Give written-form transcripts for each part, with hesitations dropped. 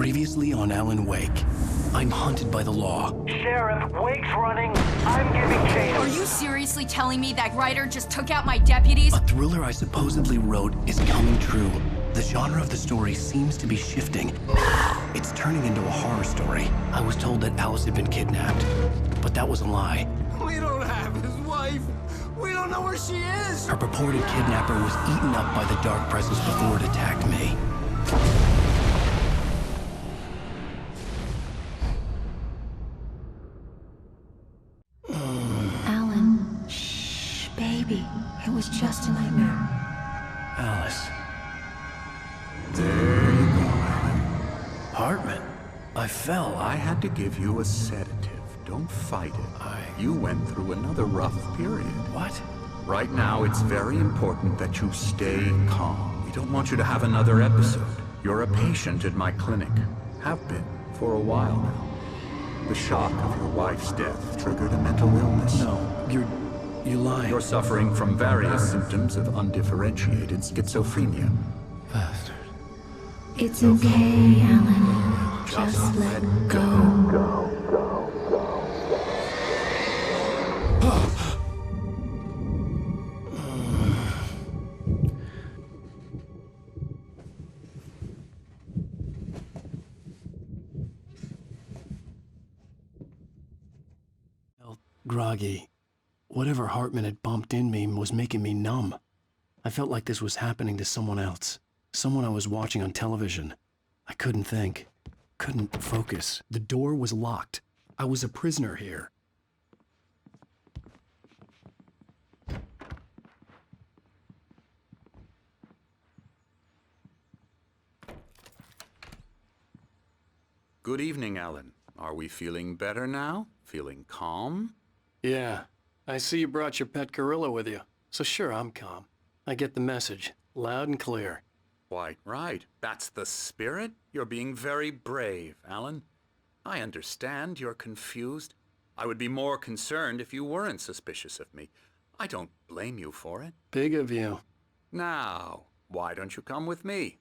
Previously on Alan Wake. I'm hunted by the law. Sheriff, Wake's running. I'm giving chase. Are you seriously telling me that Ryder just took out my deputies? A thriller I supposedly wrote is coming true. The genre of the story seems to be shifting. It's turning into a horror story. I was told that Alice had been kidnapped, but that was a lie. We don't have his wife. We don't know where she is. Her purported kidnapper was eaten up by the dark presence before it attacked me. Alan, shh, baby. It was just a nightmare. Alice. There you go, Alan. Hartman. I fell. I had to give you a sedative. Don't fight it. You went through another rough period. What? Right now, it's very important that you stay calm. We don't want you to have another episode. You're a patient at my clinic. Have been for a while now. The shock of your wife's death triggered a mental illness. No, you're lying. You're suffering from various symptoms of undifferentiated schizophrenia. Bastard. It's okay, Alan. Just let go. Groggy. Whatever Hartman had bumped in me was making me numb. I felt like this was happening to someone else. Someone I was watching on television. I couldn't think. Couldn't focus. The door was locked. I was a prisoner here. Good evening, Alan. Are we feeling better now? Feeling calm? Yeah. I see you brought your pet gorilla with you. So sure, I'm calm. I get the message. Loud and clear. Quite right. That's the spirit. You're being very brave, Alan. I understand you're confused. I would be more concerned if you weren't suspicious of me. I don't blame you for it. Big of you. Now, why don't you come with me?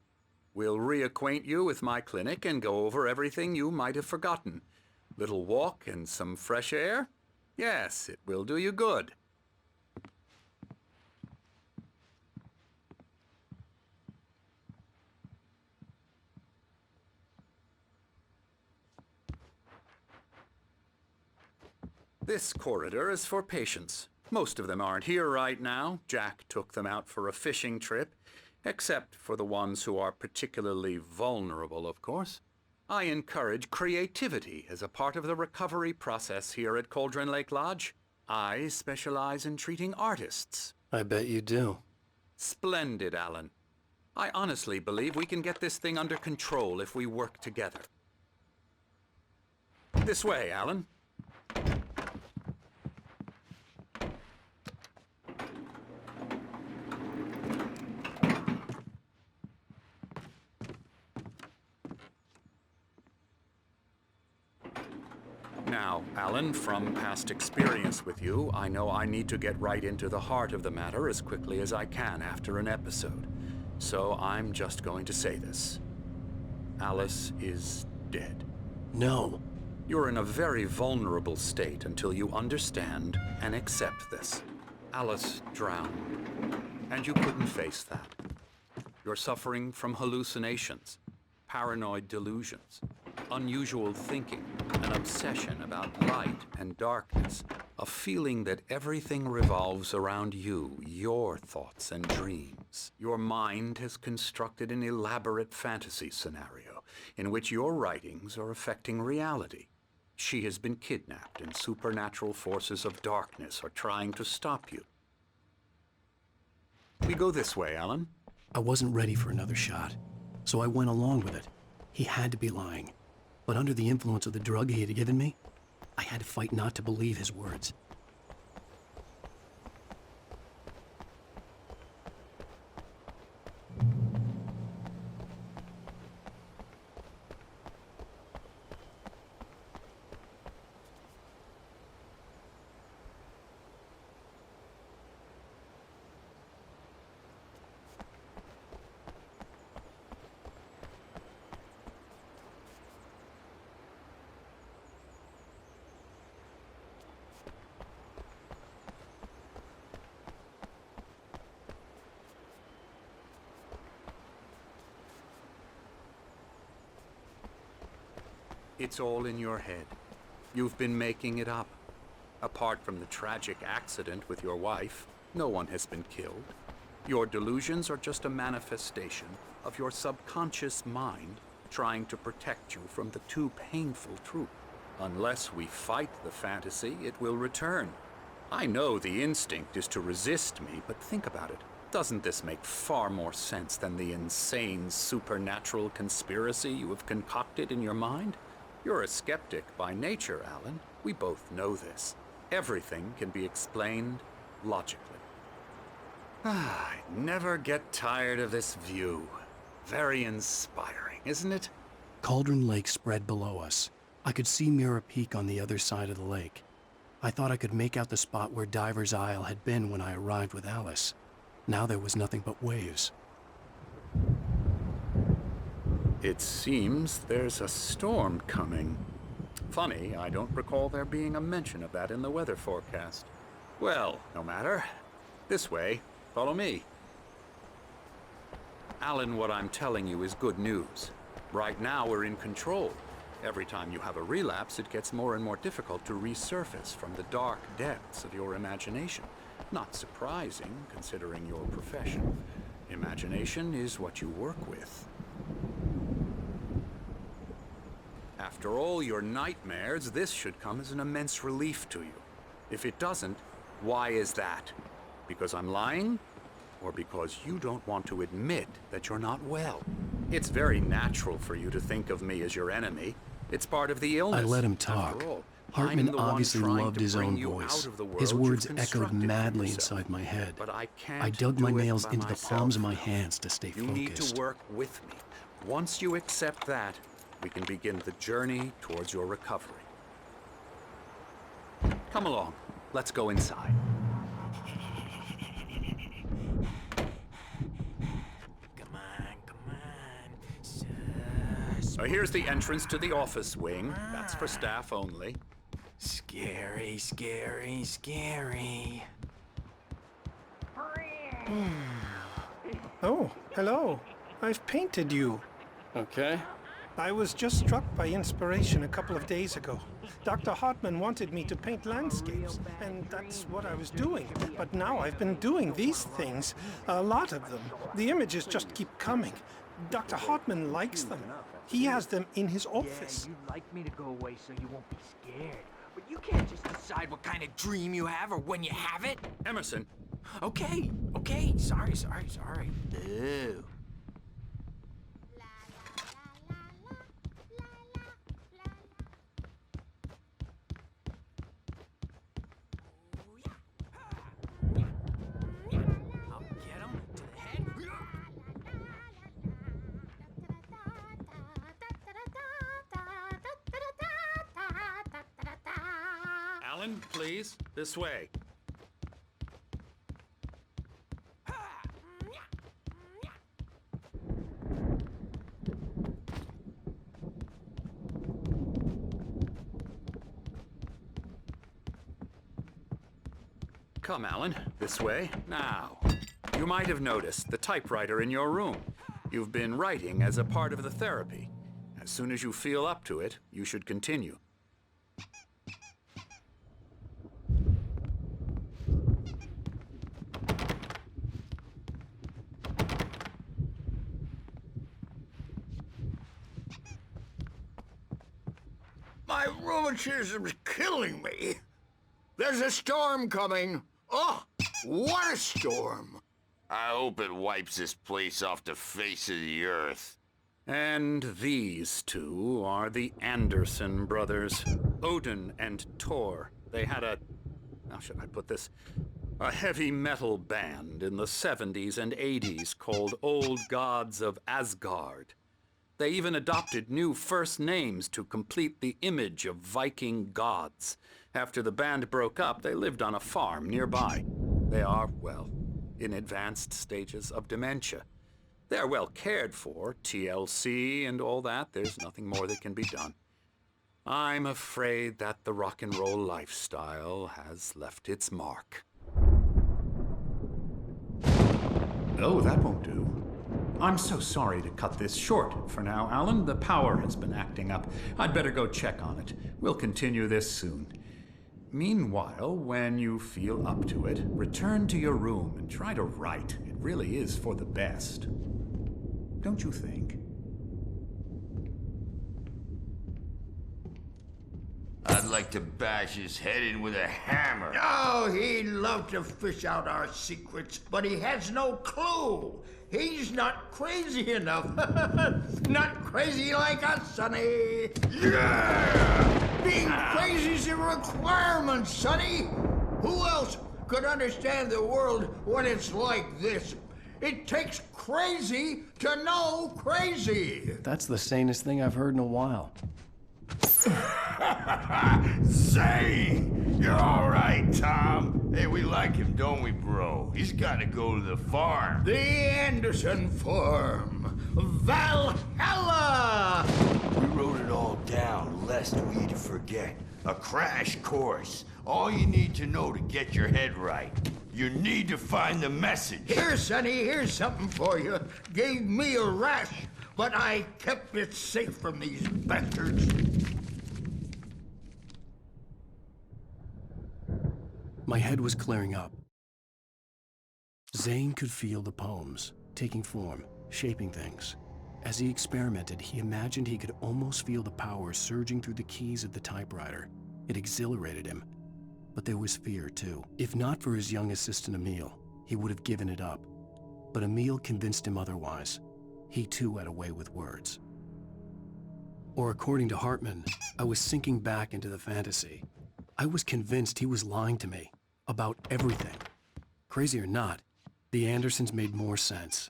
We'll reacquaint you with my clinic and go over everything you might have forgotten. Little walk and some fresh air? Yes, it will do you good. This corridor is for patients. Most of them aren't here right now. Jack took them out for a fishing trip, except for the ones who are particularly vulnerable, of course. I encourage creativity as a part of the recovery process here at Cauldron Lake Lodge. I specialize in treating artists. I bet you do. Splendid, Alan. I honestly believe we can get this thing under control if we work together. This way, Alan. Now, Alan, from past experience with you, I know I need to get right into the heart of the matter as quickly as I can after an episode. So I'm just going to say this. Alice is dead. No. You're in a very vulnerable state until you understand and accept this. Alice drowned, and you couldn't face that. You're suffering from hallucinations, paranoid delusions, unusual thinking, an obsession about light and darkness, a feeling that everything revolves around you, your thoughts and dreams. Your mind has constructed an elaborate fantasy scenario in which your writings are affecting reality. She has been kidnapped and supernatural forces of darkness are trying to stop you. We go this way, Alan. I wasn't ready for another shot, so I went along with it. He had to be lying. But under the influence of the drug he had given me, I had to fight not to believe his words. It's all in your head. You've been making it up. Apart from the tragic accident with your wife, no one has been killed. Your delusions are just a manifestation of your subconscious mind trying to protect you from the too painful truth. Unless we fight the fantasy, it will return. I know the instinct is to resist me, but think about it. Doesn't this make far more sense than the insane supernatural conspiracy you have concocted in your mind? You're a skeptic by nature, Alan. We both know this. Everything can be explained logically. I never get tired of this view. Very inspiring, isn't it? Cauldron Lake spread below us. I could see Mirror Peak on the other side of the lake. I thought I could make out the spot where Diver's Isle had been when I arrived with Alice. Now there was nothing but waves. It seems there's a storm coming. Funny, I don't recall there being a mention of that in the weather forecast. Well, no matter. This way. Follow me. Alan, what I'm telling you is good news. Right now we're in control. Every time you have a relapse, it gets more and more difficult to resurface from the dark depths of your imagination. Not surprising, considering your profession. Imagination is what you work with. After all your nightmares, this should come as an immense relief to you. If it doesn't, why is that? Because I'm lying? Or because you don't want to admit that you're not well? It's very natural for you to think of me as your enemy. It's part of the illness. I let him talk. After all, Hartman I'm the one obviously trying loved to his bring own you voice. out of the His world words you've echoed constructed for madly yourself. inside my head. But I can't I dug my do it nails by into the myself. palms of my hands to stay You focused. need to work with me. Once you accept that, we can begin the journey towards your recovery. Come along. Let's go inside. Here's the entrance to the office wing. That's for staff only. Scary, scary, scary. Oh, hello. I've painted you. Okay. I was just struck by inspiration a couple of days ago. Dr. Hartman wanted me to paint landscapes, and that's what I was doing. But now I've been doing these things, a lot of them. The images just keep coming. Dr. Hartman likes them. He has them in his office. Yeah, you'd like me to go away so you won't be scared. But you can't just decide what kind of dream you have or when you have it. Emerson, Okay, sorry. Ew. I'll get him to the head. Alan, please, this way. Come, Alan, this way. Now, you might have noticed the typewriter in your room. You've been writing as a part of the therapy. As soon as you feel up to it, you should continue. My rheumatism's killing me. There's a storm coming. Oh, what a storm. I hope it wipes this place off the face of the earth. And these two are the Anderson brothers, Odin and Thor. They had how should I put this? A heavy metal band in the 70s and 80s called Old Gods of Asgard. They even adopted new first names to complete the image of Viking gods. After the band broke up, they lived on a farm nearby. They are, well, in advanced stages of dementia. They're well cared for, TLC and all that. There's nothing more that can be done. I'm afraid that the rock and roll lifestyle has left its mark. No, that won't do. I'm so sorry to cut this short for now, Alan. The power has been acting up. I'd better go check on it. We'll continue this soon. Meanwhile, when you feel up to it, return to your room and try to write. It really is for the best. Don't you think? I'd like to bash his head in with a hammer. Oh, he'd love to fish out our secrets, but he has no clue. He's not crazy enough. Not crazy like us, Sonny. Yeah! Being crazy's a requirement, Sonny. Who else could understand the world when it's like this? It takes crazy to know crazy. That's the sanest thing I've heard in a while. Zane! You're all right, Tom. Hey, we like him, don't we, bro? He's got to go to the farm. The Anderson Farm. Valhalla! We wrote it all down, lest we'd forget. A crash course. All you need to know to get your head right. You need to find the message. Here, Sonny, here's something for you. Gave me a rash, but I kept it safe from these bastards. My head was clearing up. Zane could feel the poems, taking form, shaping things. As he experimented, he imagined he could almost feel the power surging through the keys of the typewriter. It exhilarated him. But there was fear, too. If not for his young assistant, Emil, he would have given it up. But Emil convinced him otherwise. He, too, had a way with words. Or according to Hartman, I was sinking back into the fantasy. I was convinced he was lying to me. About everything. Crazy or not, the Andersons made more sense.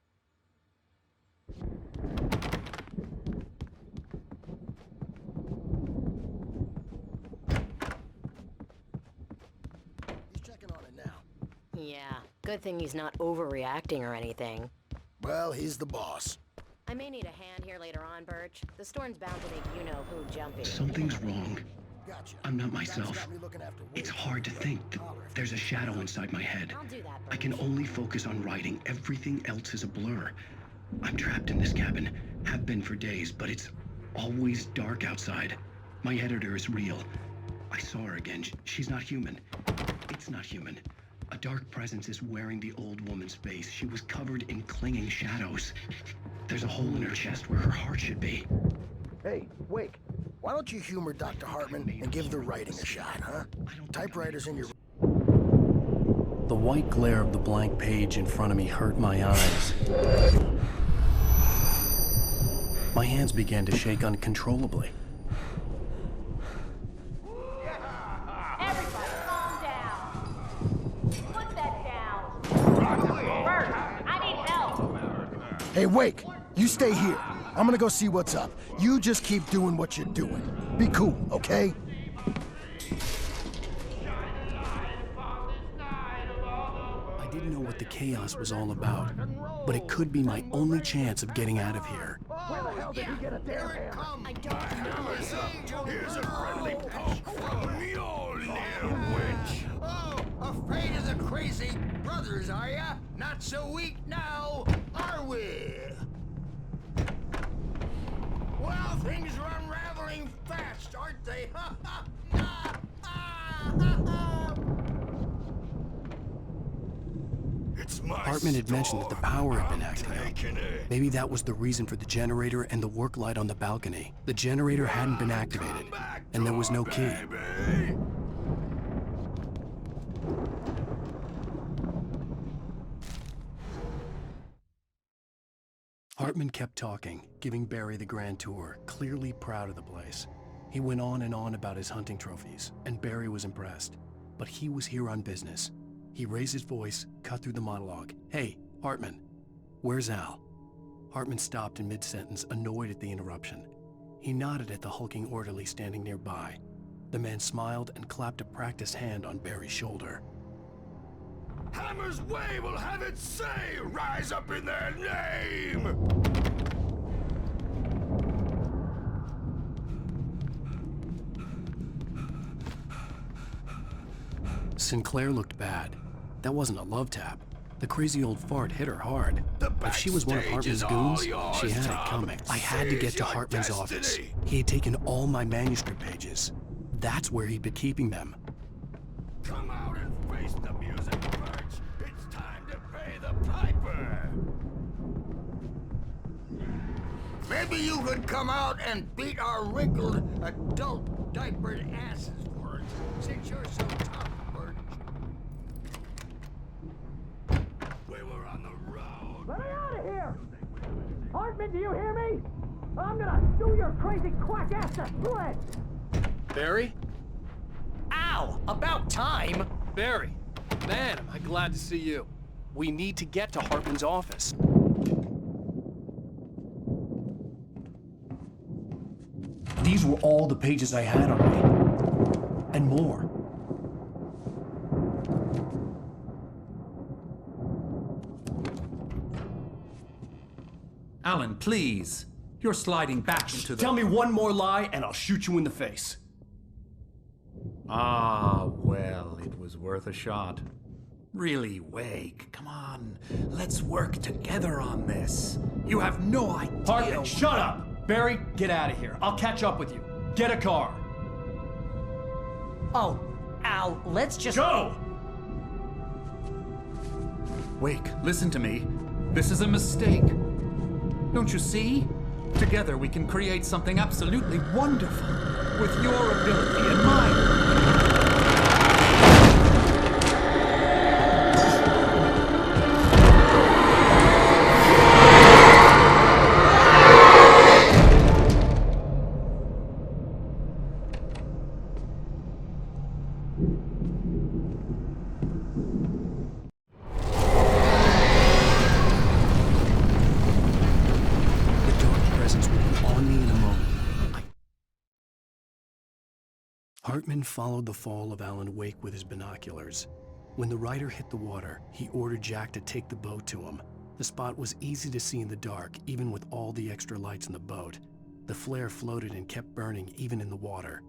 He's checking on it now. Yeah, good thing he's not overreacting or anything. Well, he's the boss. I may need a hand here later on, Birch. The storm's bound to make you-know-who jumpy. Something's wrong. Gotcha. I'm not myself. It's hard to think. There's a shadow inside my head. I'll do that, I can Birch. only focus on writing. Everything else is a blur. I'm trapped in this cabin. Have been for days, but it's always dark outside. My editor is real. I saw her again. She's not human. It's not human. A dark presence is wearing the old woman's face. She was covered in clinging shadows. There's a hole in her chest where her heart should be. Hey, Wake, why don't you humor Dr. Hartman and give the writing a shot, huh? Typewriter's in your... The white glare of the blank page in front of me hurt my eyes. My hands began to shake uncontrollably. Everybody, calm down. Put that down. Bert, I need help. Hey, Wake, you stay here. I'm gonna go see what's up. You just keep doing what you're doing. Be cool, okay? I didn't know what the chaos was all about, but it could be my only chance of getting out of here. Where the hell did he get a damn hammer? I don't know. Here's a friendly poke from Mjolnir, witch. Oh, afraid of the crazy brothers, are ya? Not so weak now, are we? Well, things are unraveling fast, aren't they? Hartman had mentioned that the power had been acting up. Maybe that was the reason for the generator and the work light on the balcony. The generator hadn't been activated, and there was no key. Hartman kept talking, giving Barry the grand tour, clearly proud of the place. He went on and on about his hunting trophies, and Barry was impressed. But he was here on business. He raised his voice, cut through the monologue. Hey, Hartman, where's Al? Hartman stopped in mid-sentence, annoyed at the interruption. He nodded at the hulking orderly standing nearby. The man smiled and clapped a practiced hand on Barry's shoulder. Hammer's Way will have its say! Rise up in their name! Sinclair looked bad. That wasn't a love tap. The crazy old fart hit her hard. The If she was one of Hartman's goons, she had it coming. I had to get to Hartman's office. He had taken all my manuscript pages. That's where he'd been keeping them. Come out and face the music, Birch. It's time to pay the piper. Maybe you could come out and beat our wrinkled, adult, diapered asses for us, since you're so tough, Birch. We were on the road. Let me out of here! Hartman, do you hear me? I'm gonna sue your crazy quack ass to shreds! Barry? Ow! About time! Barry! Man, am I glad to see you. We need to get to Hartman's office. These were all the pages I had on me. And more. Alan, please. You're sliding back into the... Tell me one more lie and I'll shoot you in the face. Ah, well, it was worth a shot. Really, Wake, come on. Let's work together on this. You have no idea... Hartman, shut up! Barry, get out of here. I'll catch up with you. Get a car. Oh, Al, let's just... Go! Wake, listen to me. This is a mistake. Don't you see? Together we can create something absolutely wonderful. With your ability and mine. Hartman followed the fall of Alan Wake with his binoculars. When the rider hit the water, he ordered Jack to take the boat to him. The spot was easy to see in the dark, even with all the extra lights in the boat. The flare floated and kept burning even in the water.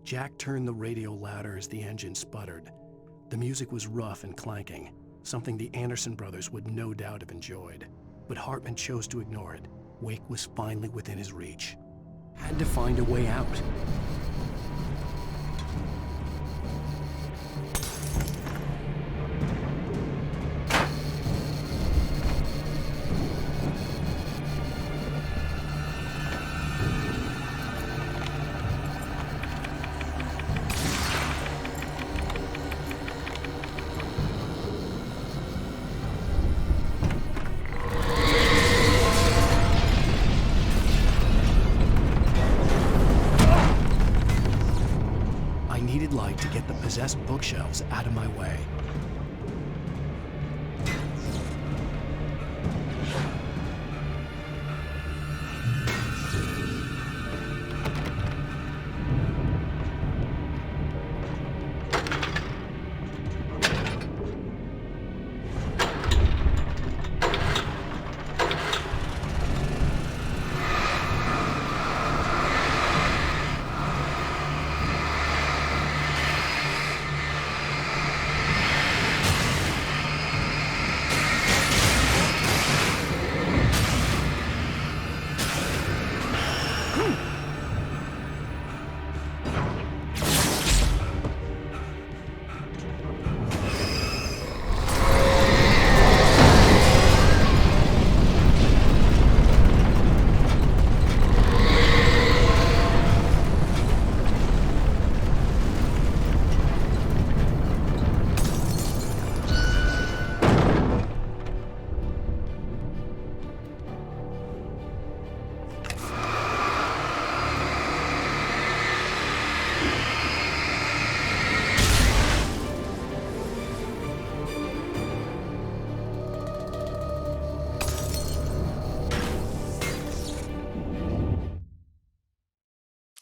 Jack turned the radio louder as the engine sputtered. The music was rough and clanking, something the Anderson brothers would no doubt have enjoyed. But Hartman chose to ignore it. Wake was finally within his reach. Had to find a way out. To get the possessed bookshelves out of my way.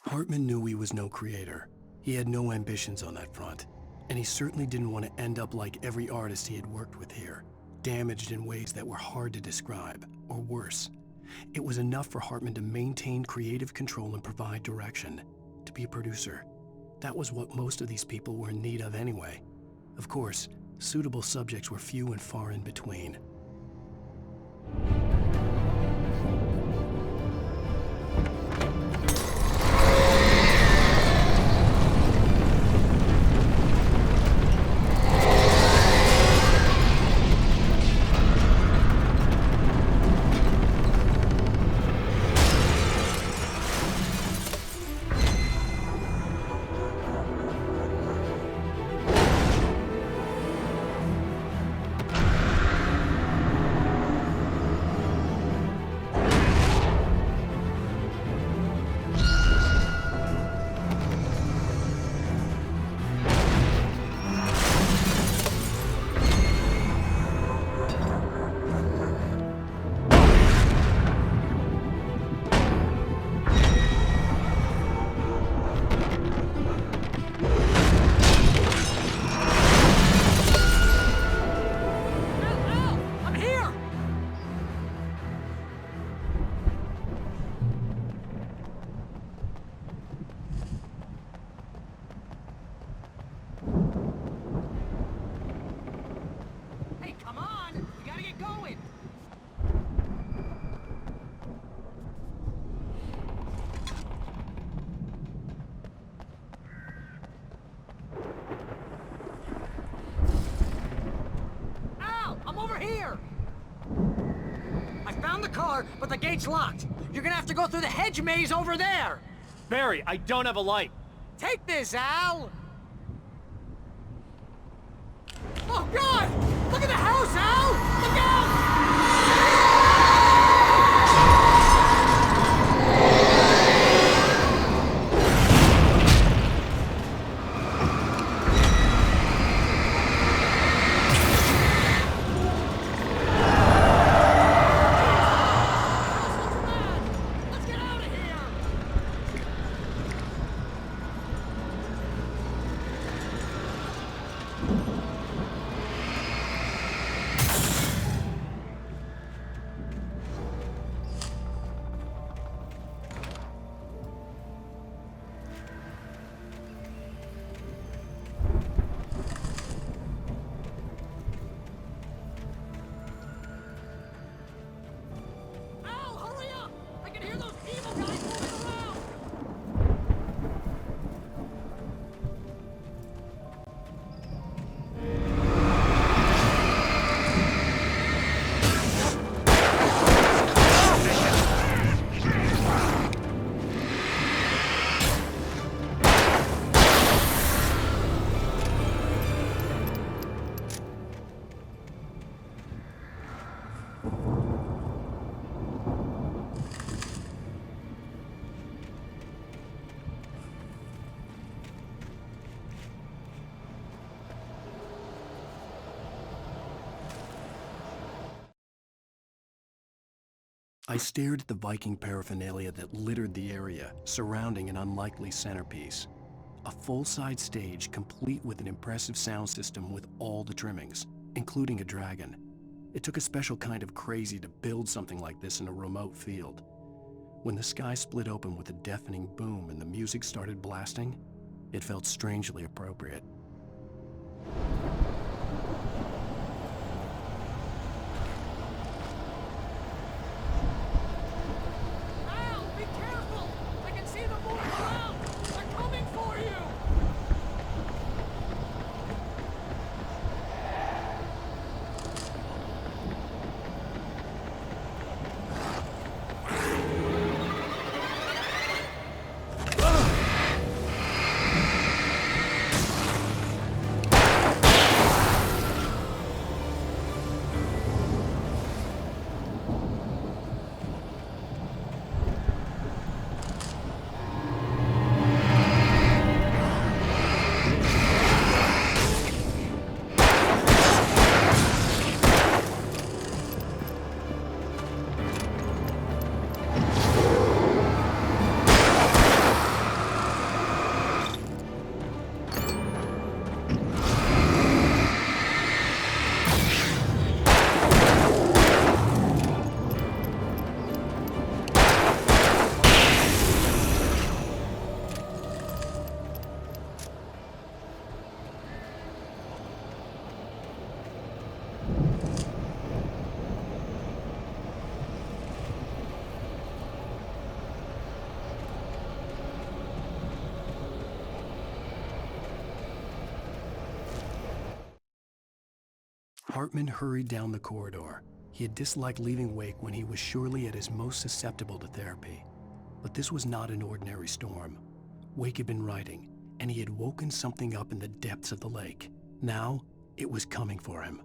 Hartman knew he was no creator. He had no ambitions on that front, and he certainly didn't want to end up like every artist he had worked with here, damaged in ways that were hard to describe, or worse. It was enough for Hartman to maintain creative control and provide direction, to be a producer. That was what most of these people were in need of anyway. Of course, suitable subjects were few and far in between. found the car, but the gate's locked. You're gonna have to go through the hedge maze over there. Barry, I don't have a light. Take this, Al! Oh, God! Look at the house, Al! Look out! Let's get out of here! Al, hurry up! I can hear those evil guys moving around! I stared at the Viking paraphernalia that littered the area, surrounding an unlikely centerpiece. A full-size stage complete with an impressive sound system with all the trimmings, including a dragon. It took a special kind of crazy to build something like this in a remote field. When the sky split open with a deafening boom and the music started blasting, it felt strangely appropriate. Al, be careful! I can see them moving around! They're coming for you! Hartman hurried down the corridor. He had disliked leaving Wake when he was surely at his most susceptible to therapy. But this was not an ordinary storm. Wake had been writing, and he had woken something up in the depths of the lake. Now, it was coming for him.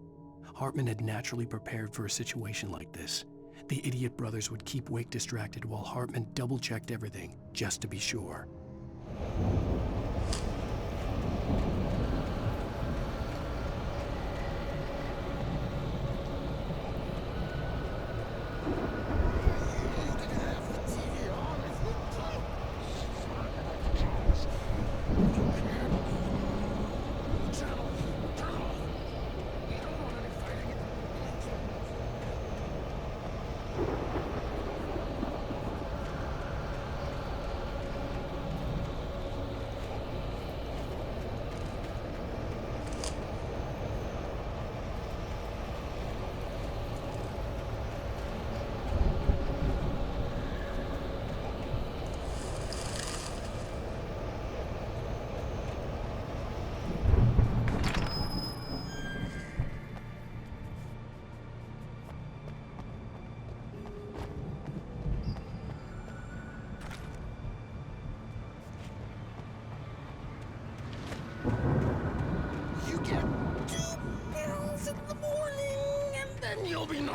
Hartman had naturally prepared for a situation like this. The idiot brothers would keep Wake distracted while Hartman double-checked everything, just to be sure.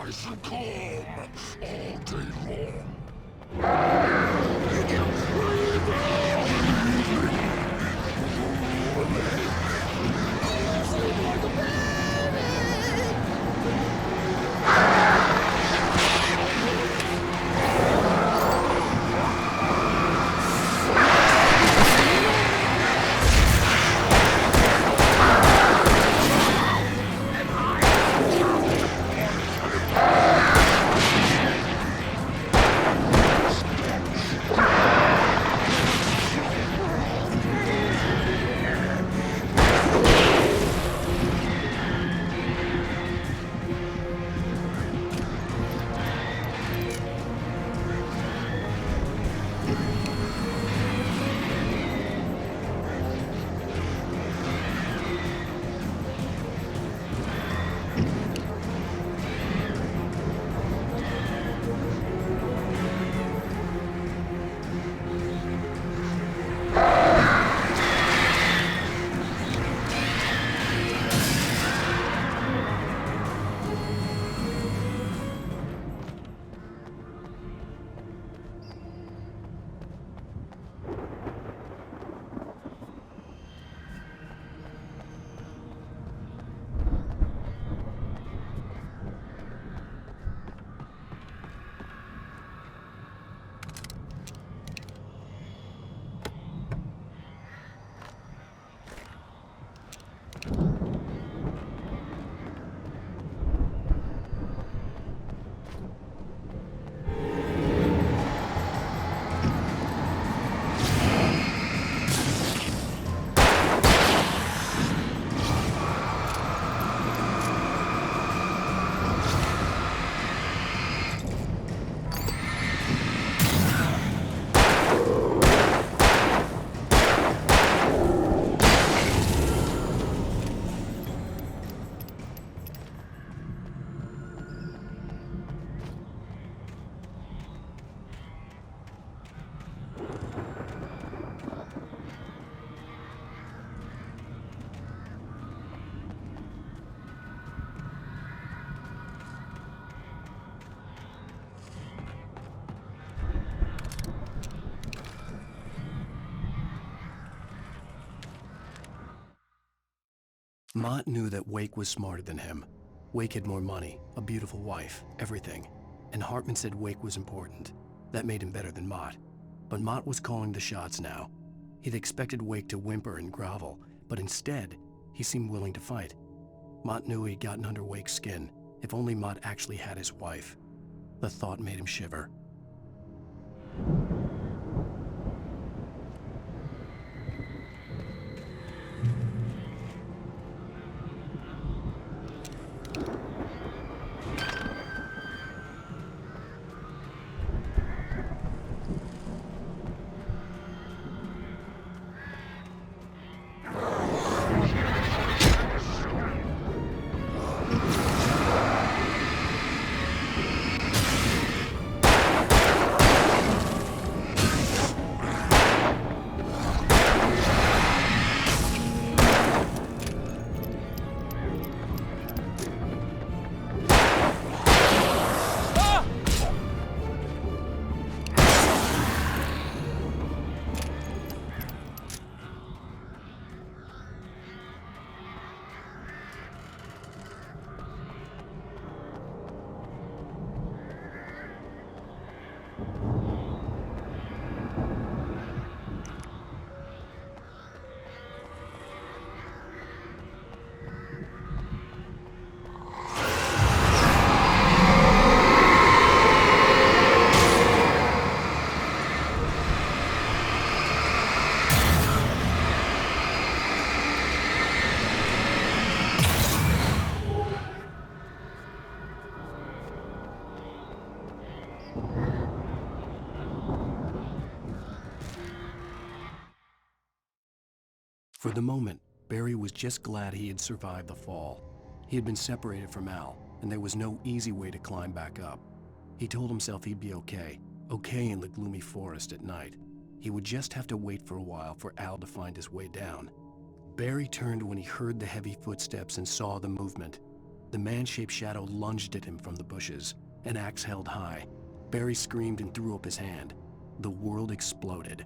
nice and calm all day long. Mott knew that Wake was smarter than him. Wake had more money, a beautiful wife, everything. And Hartman said Wake was important. That made him better than Mott. But Mott was calling the shots now. He'd expected Wake to whimper and grovel, but instead, he seemed willing to fight. Mott knew he'd gotten under Wake's skin. If only Mott actually had his wife. The thought made him shiver. For the moment, Barry was just glad he had survived the fall. He had been separated from Al, and there was no easy way to climb back up. He told himself he'd be okay in the gloomy forest at night. He would just have to wait for a while for Al to find his way down. Barry turned when he heard the heavy footsteps and saw the movement. The man-shaped shadow lunged at him from the bushes, an axe held high. Barry screamed and threw up his hand. The world exploded.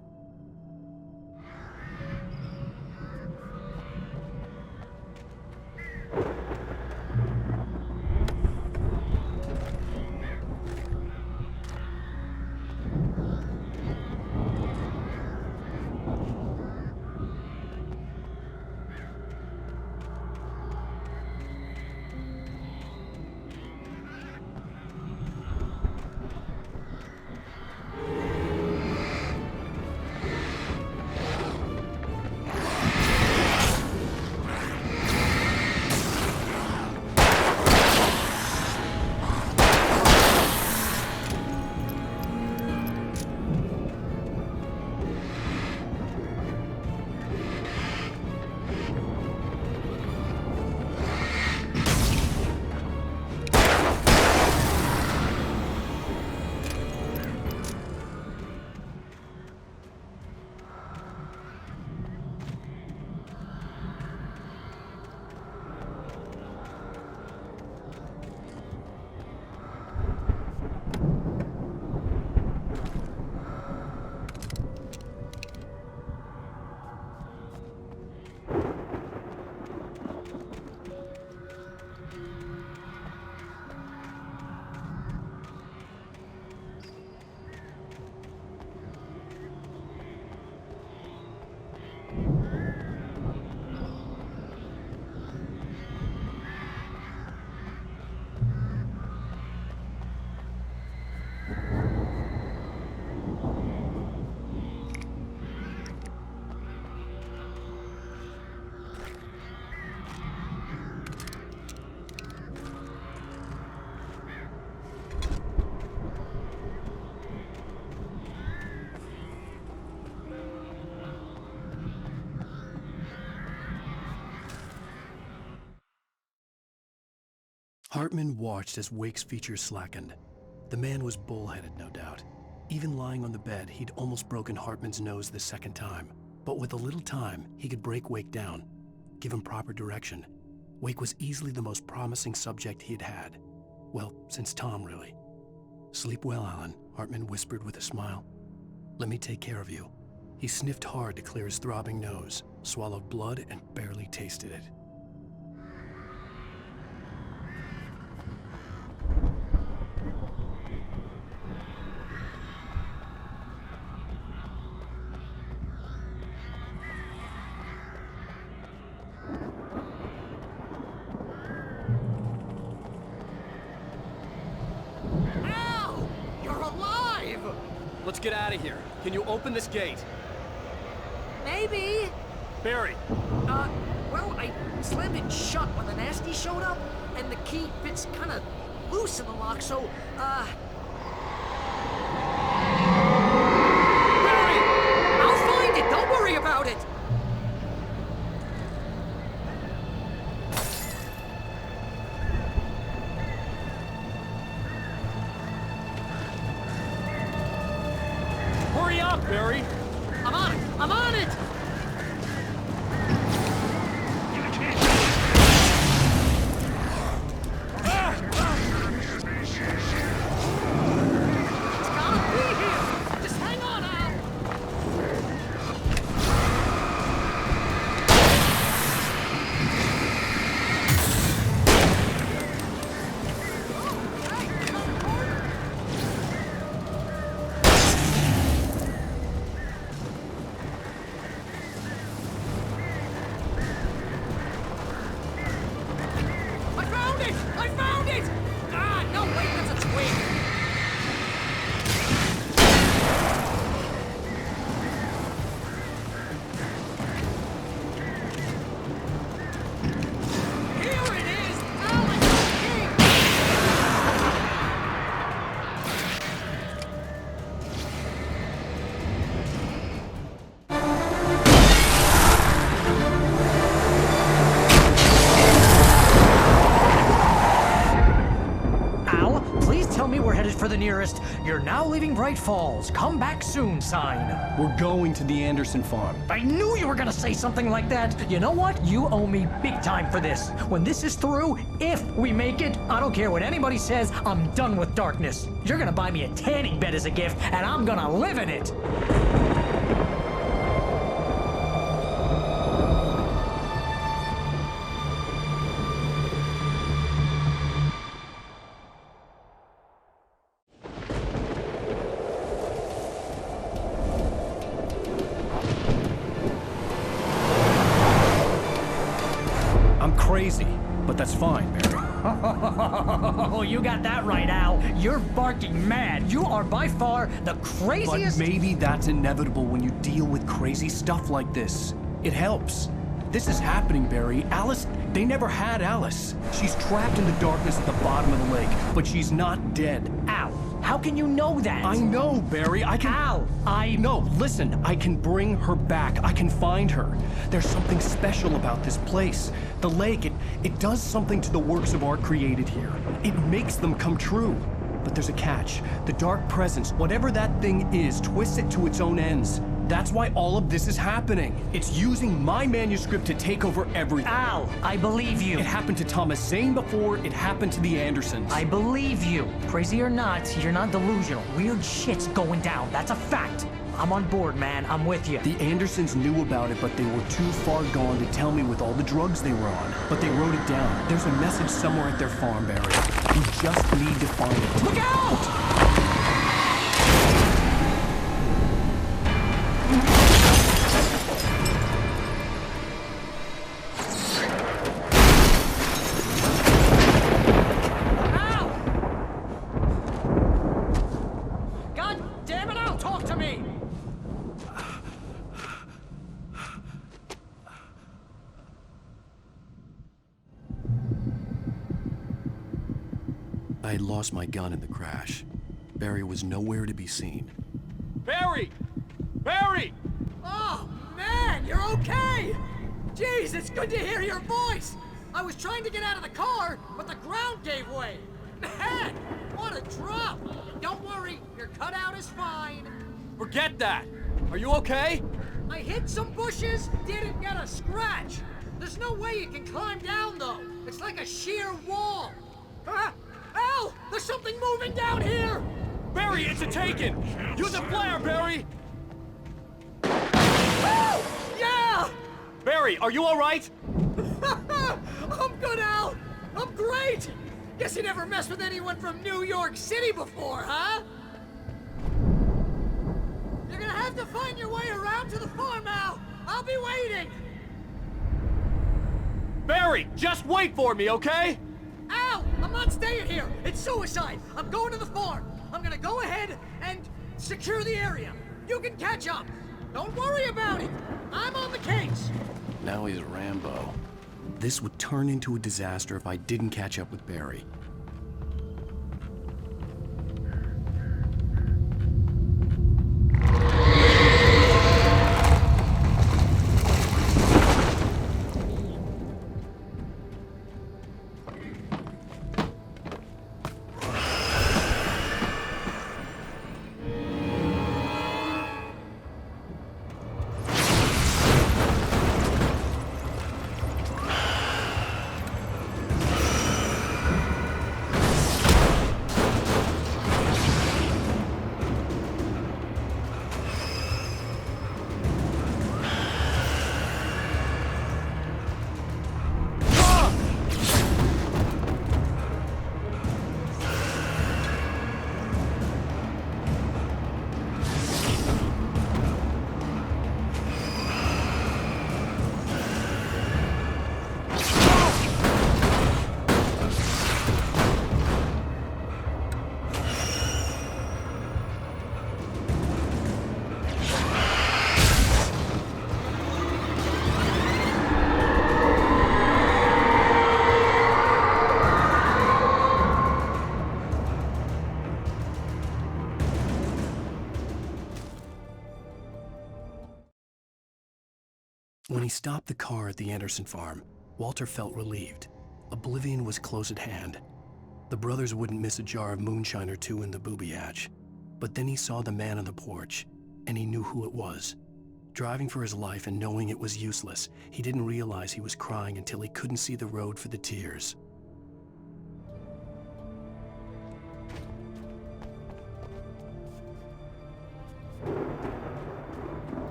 Hartman watched as Wake's features slackened. The man was bullheaded, no doubt. Even lying on the bed, he'd almost broken Hartman's nose the second time. But with a little time, he could break Wake down, give him proper direction. Wake was easily the most promising subject he'd had. Well, since Tom, really. "Sleep well, Alan," Hartman whispered with a smile. "Let me take care of you." He sniffed hard to clear his throbbing nose, swallowed blood, and barely tasted it. Al! You're alive! Let's get out of here. Can you open this gate? Maybe. Barry! Well, I slammed it shut when the nasty showed up, and the key fits kind of loose in the lock, so, Barry! I'll find it! Don't worry about it! Hurry up, Barry! I'm on it! I'm on it! It's gotta be here! Just hang on, Al! You're now leaving Bright Falls. Come back soon sign. We're going to the Anderson farm. I knew you were gonna say something like that. You know what? You owe me big time for this. When this is through, if we make it, I don't care what anybody says, I'm done with darkness. You're gonna buy me a tanning bed as a gift, and I'm gonna live in it. I'm crazy, but that's fine, Barry. Oh, you got that right, Al. You're barking mad. You are by far the craziest... But maybe that's inevitable when you deal with crazy stuff like this. It helps. This is happening, Barry. Alice, they never had Alice. She's trapped in the darkness at the bottom of the lake, but she's not dead. Al, how can you know that? I know, Barry. I can... Al, No, listen. I can bring her back. I can find her. There's something special about this place. The lake, it does something to the works of art created here. It makes them come true. But there's a catch. The dark presence, whatever that thing is, twists it to its own ends. That's why all of this is happening. It's using my manuscript to take over everything. Al, I believe you. It happened to Thomas Zane before, it happened to the Andersons. I believe you. Crazy or not, you're not delusional. Weird shit's going down. That's a fact. I'm on board, man. I'm with you. The Andersons knew about it, but they were too far gone to tell me with all the drugs they were on. But they wrote it down. There's a message somewhere at their farm, Barry. You just need to find it. Look out! I had lost my gun in the crash. Barry was nowhere to be seen. Barry! Barry! Oh, man, you're okay! Jeez, it's good to hear your voice! I was trying to get out of the car, but the ground gave way. Man, what a drop! Don't worry, your cutout is fine. Forget that! Are you okay? I hit some bushes, didn't get a scratch. There's no way you can climb down, though. It's like a sheer wall. Al! There's something moving down here! Barry, it's a taken! Use a flare, Barry! Oh! Yeah! Barry, are you alright? I'm good, Al! I'm great! Guess you never messed with anyone from New York City before, huh? You're gonna have to find your way around to the farm, Al! I'll be waiting! Barry, just wait for me, okay? Al! I'm not staying here! It's suicide! I'm going to the farm! I'm gonna go ahead and secure the area! You can catch up! Don't worry about it! I'm on the case! Now he's Rambo. This would turn into a disaster if I didn't catch up with Barry. When he stopped the car at the Anderson farm, Walter felt relieved. Oblivion was close at hand. The brothers wouldn't miss a jar of moonshine or two in the booby hatch. But then he saw the man on the porch, and he knew who it was. Driving for his life and knowing it was useless, he didn't realize he was crying until he couldn't see the road for the tears.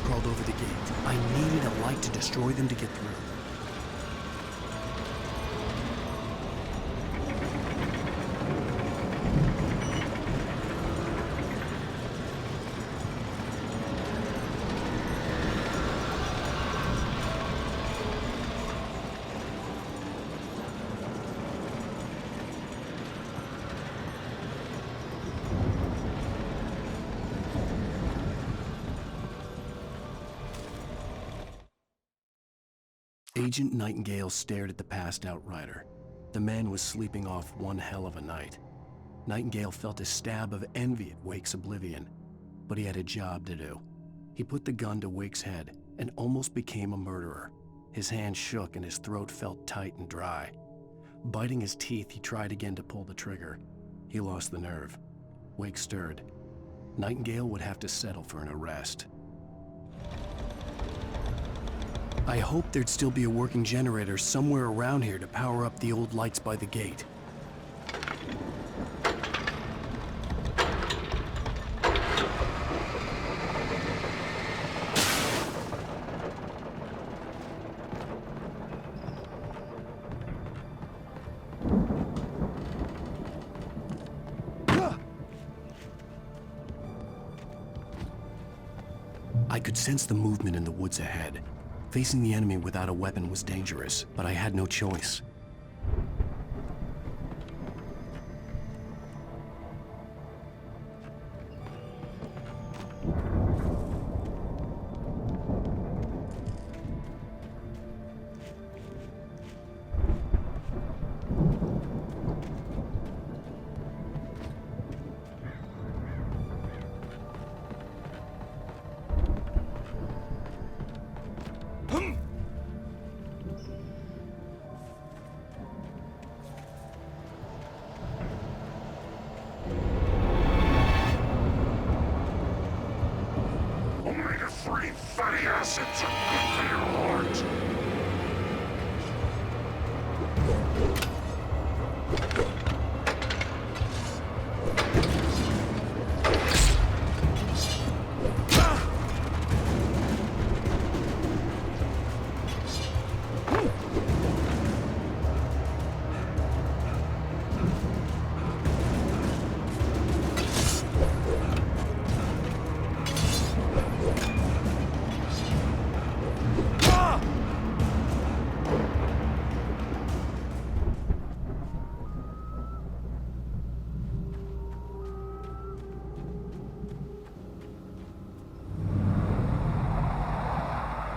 Crawled over the gate. I needed a light to destroy them to get through. Agent Nightingale stared at the passed-out rider. The man was sleeping off one hell of a night. Nightingale felt a stab of envy at Wake's oblivion, but he had a job to do. He put the gun to Wake's head and almost became a murderer. His hand shook and his throat felt tight and dry. Biting his teeth, he tried again to pull the trigger. He lost the nerve. Wake stirred. Nightingale would have to settle for an arrest. I hoped there'd still be a working generator somewhere around here to power up the old lights by the gate. I could sense the movement in the woods ahead. Facing the enemy without a weapon was dangerous, but I had no choice. Free fatty acids are good for your heart.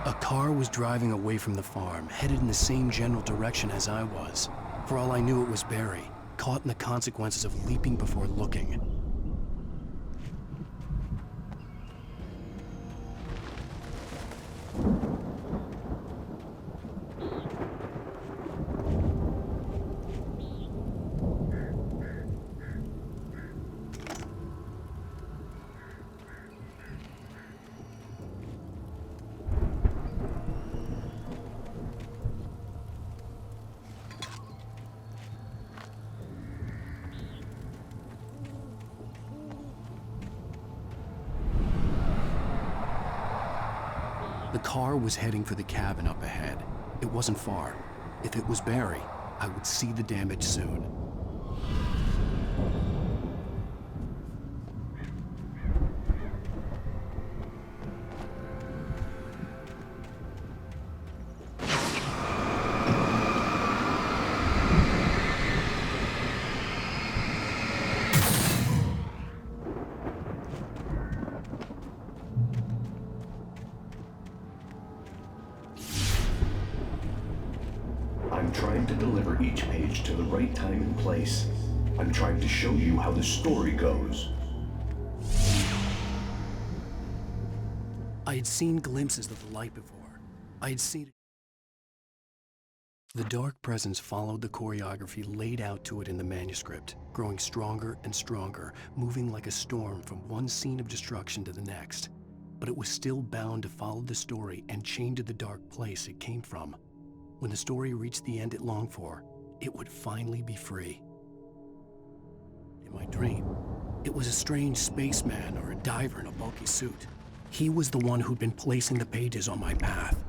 A car was driving away from the farm, headed in the same general direction as I was. For all I knew, it was Barry, caught in the consequences of leaping before looking. The car was heading for the cabin up ahead. It wasn't far. If it was Barry, I would see the damage soon. I'm trying to deliver each page to the right time and place. I'm trying to show you how the story goes. I had seen glimpses of the light before. I had seen it. The dark presence followed the choreography laid out to it in the manuscript, growing stronger and stronger, moving like a storm from one scene of destruction to the next. But it was still bound to follow the story and chained to the dark place it came from. When the story reached the end it longed for, it would finally be free. In my dream, it was a strange spaceman or a diver in a bulky suit. He was the one who'd been placing the pages on my path.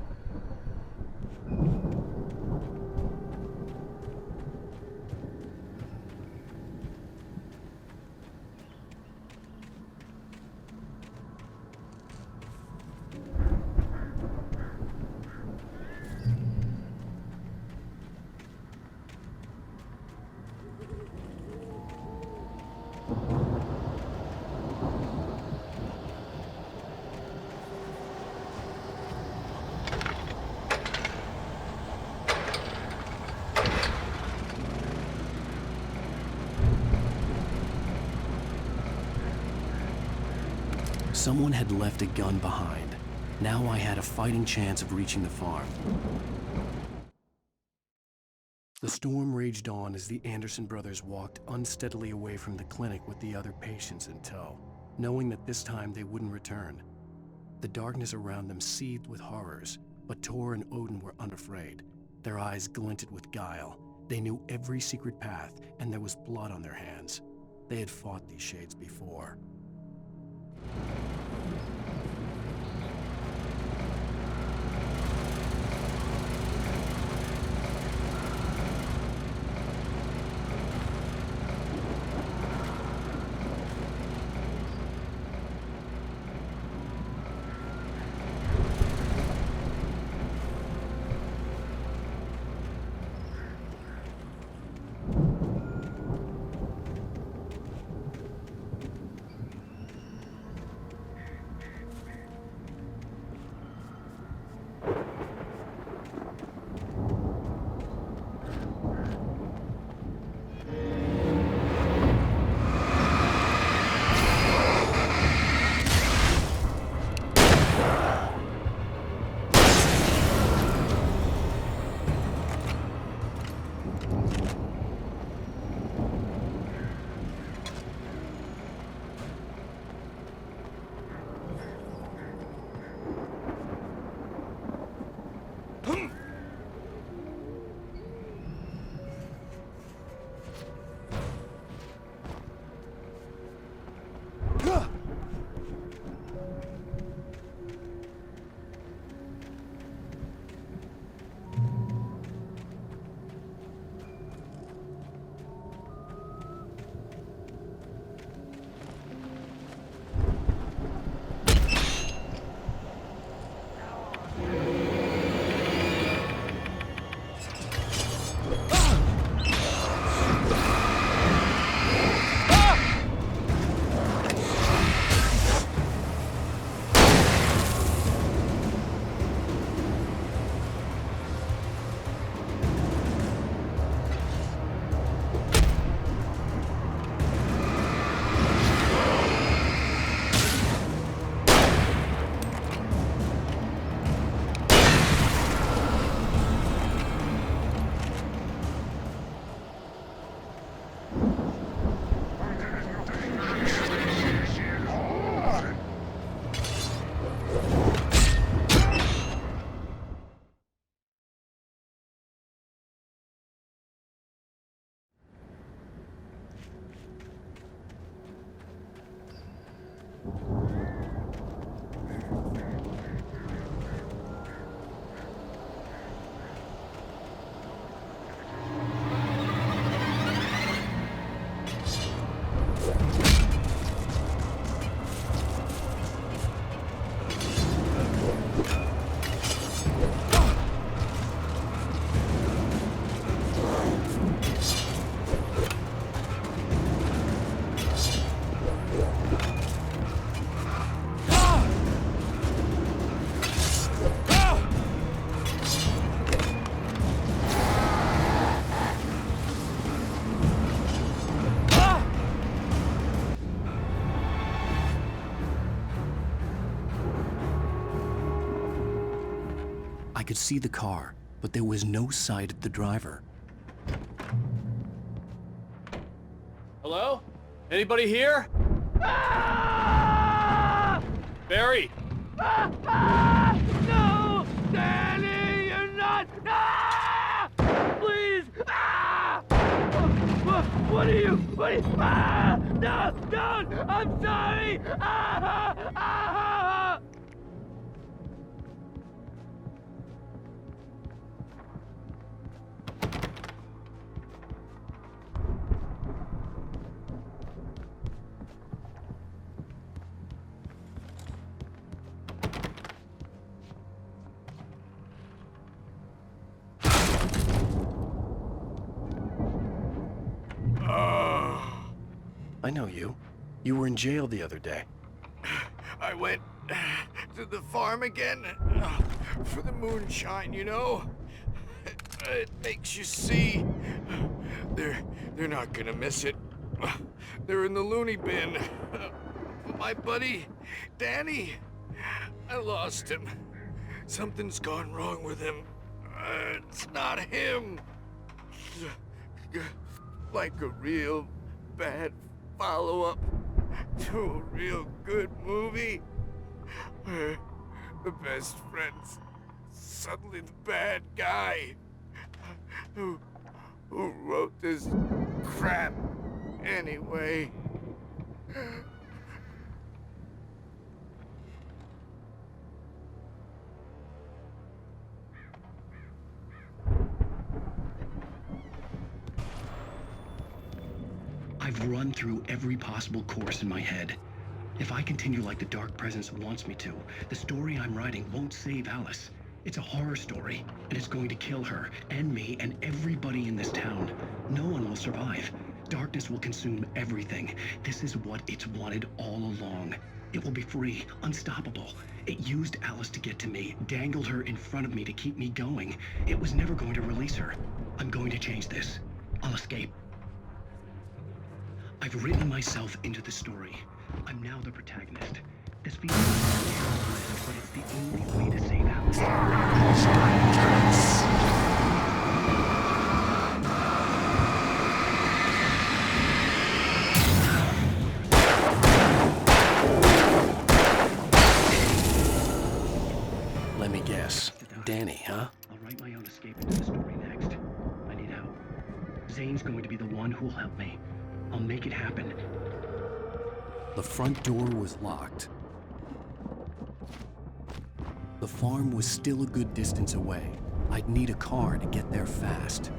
Someone had left a gun behind. Now I had a fighting chance of reaching the farm. The storm raged on as the Anderson brothers walked unsteadily away from the clinic with the other patients in tow, knowing that this time they wouldn't return. The darkness around them seethed with horrors, but Tor and Odin were unafraid. Their eyes glinted with guile. They knew every secret path, and there was blood on their hands. They had fought these shades before. I could see the car, but there was no sight of the driver. Hello? Anybody here? Barry! No! Danny, you're not! Please! What are you? No! Don't! I'm sorry! I know you. You were in jail the other day. I went to the farm again for the moonshine, you know? It makes you see. They're not gonna miss it. They're in the loony bin. My buddy, Danny, I lost him. Something's gone wrong with him. It's not him. Like a real bad follow-up to a real good movie where the best friend's suddenly the bad guy who wrote this crap anyway. I've run through every possible course in my head. If I continue like the Dark Presence wants me to, the story I'm writing won't save Alice. It's a horror story, and it's going to kill her, and me, and everybody in this town. No one will survive. Darkness will consume everything. This is what it's wanted all along. It will be free, unstoppable. It used Alice to get to me, dangled her in front of me to keep me going. It was never going to release her. I'm going to change this. I'll escape. I've written myself into the story. I'm now the protagonist. This feels like but it's the only way to save Alice. Let me guess. Danny, huh? I'll write my own escape into the story next. I need help. Zane's going to be the one who'll help me. I'll make it happen. The front door was locked. The farm was still a good distance away. I'd need a car to get there fast.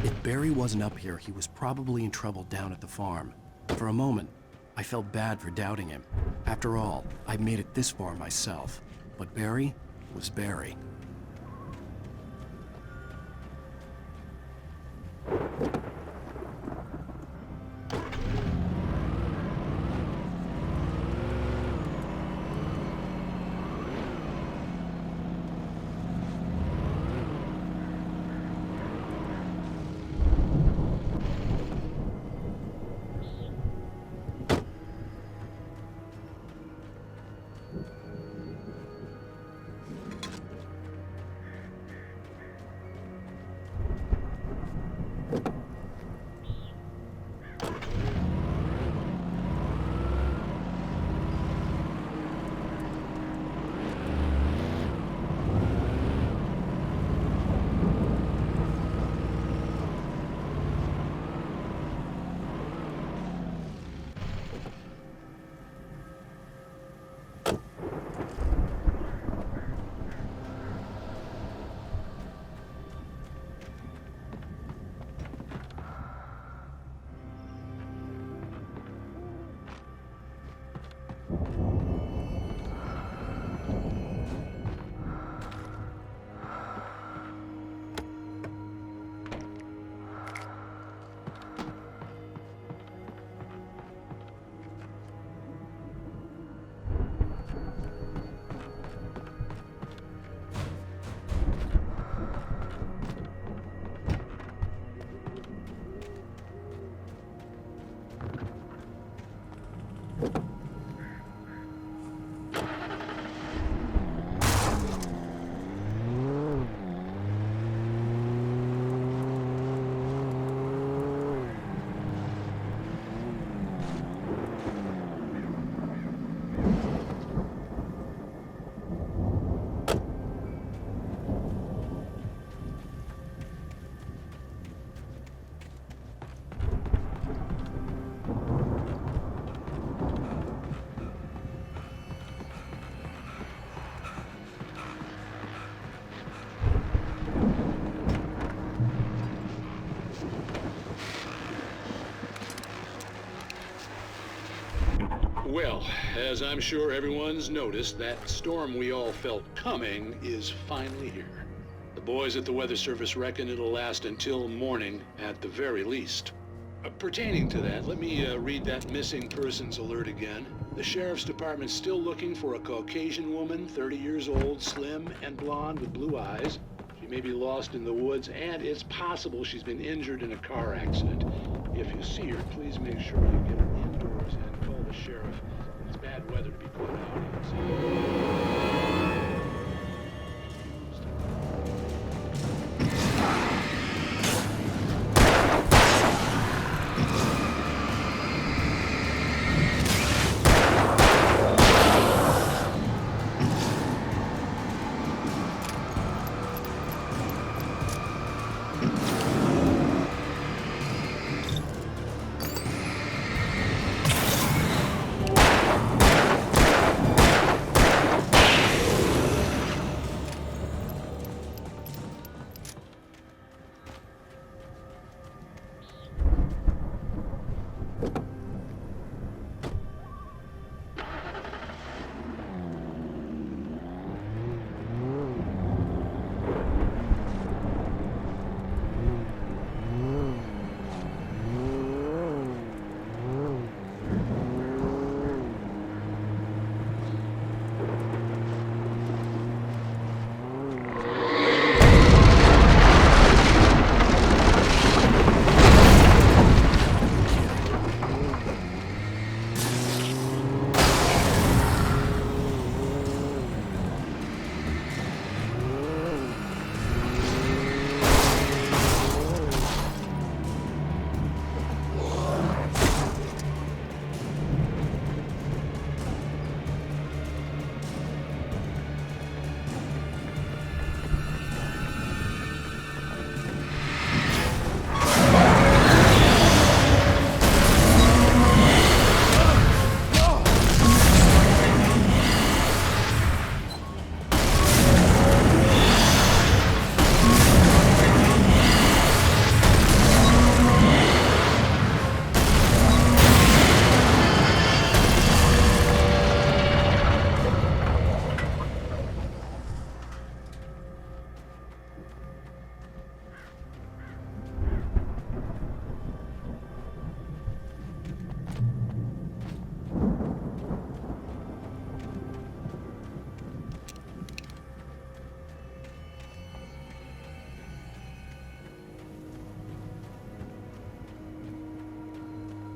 If Barry wasn't up here, he was probably in trouble down at the farm. For a moment, I felt bad for doubting him. After all, I made it this far myself. But Barry was Barry. Well, as I'm sure everyone's noticed, that storm we all felt coming is finally here. The boys at the Weather Service reckon it'll last until morning at the very least. Pertaining to that, let me read that missing persons alert again. The Sheriff's Department's still looking for a Caucasian woman, 30 years old, slim and blonde with blue eyes. She may be lost in the woods, and it's possible she's been injured in a car accident. If you see her, please make sure you get her indoors and call the sheriff. It's bad weather to be put out.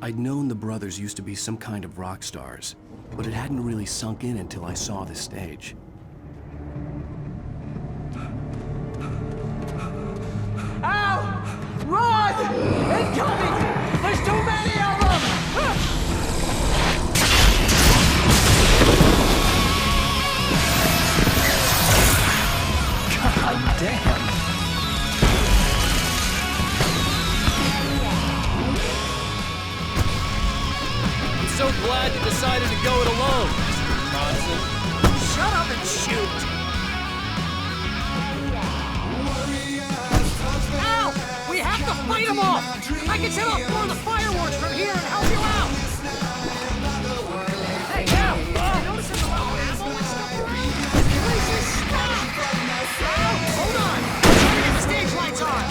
I'd known the brothers used to be some kind of rock stars, but it hadn't really sunk in until I saw this stage. Ow! Run! Incoming! There's too many of them! God damn! So glad you decided to go it alone, Mr. Bronson. Shut up and shoot! Ow! We have to fight them off! I can set off more of the fireworks from here and help you out! Hey, Al! You notice there's a lot of ammo and stuff around? Please stop! Al, hold on! Let me get the stage lights on!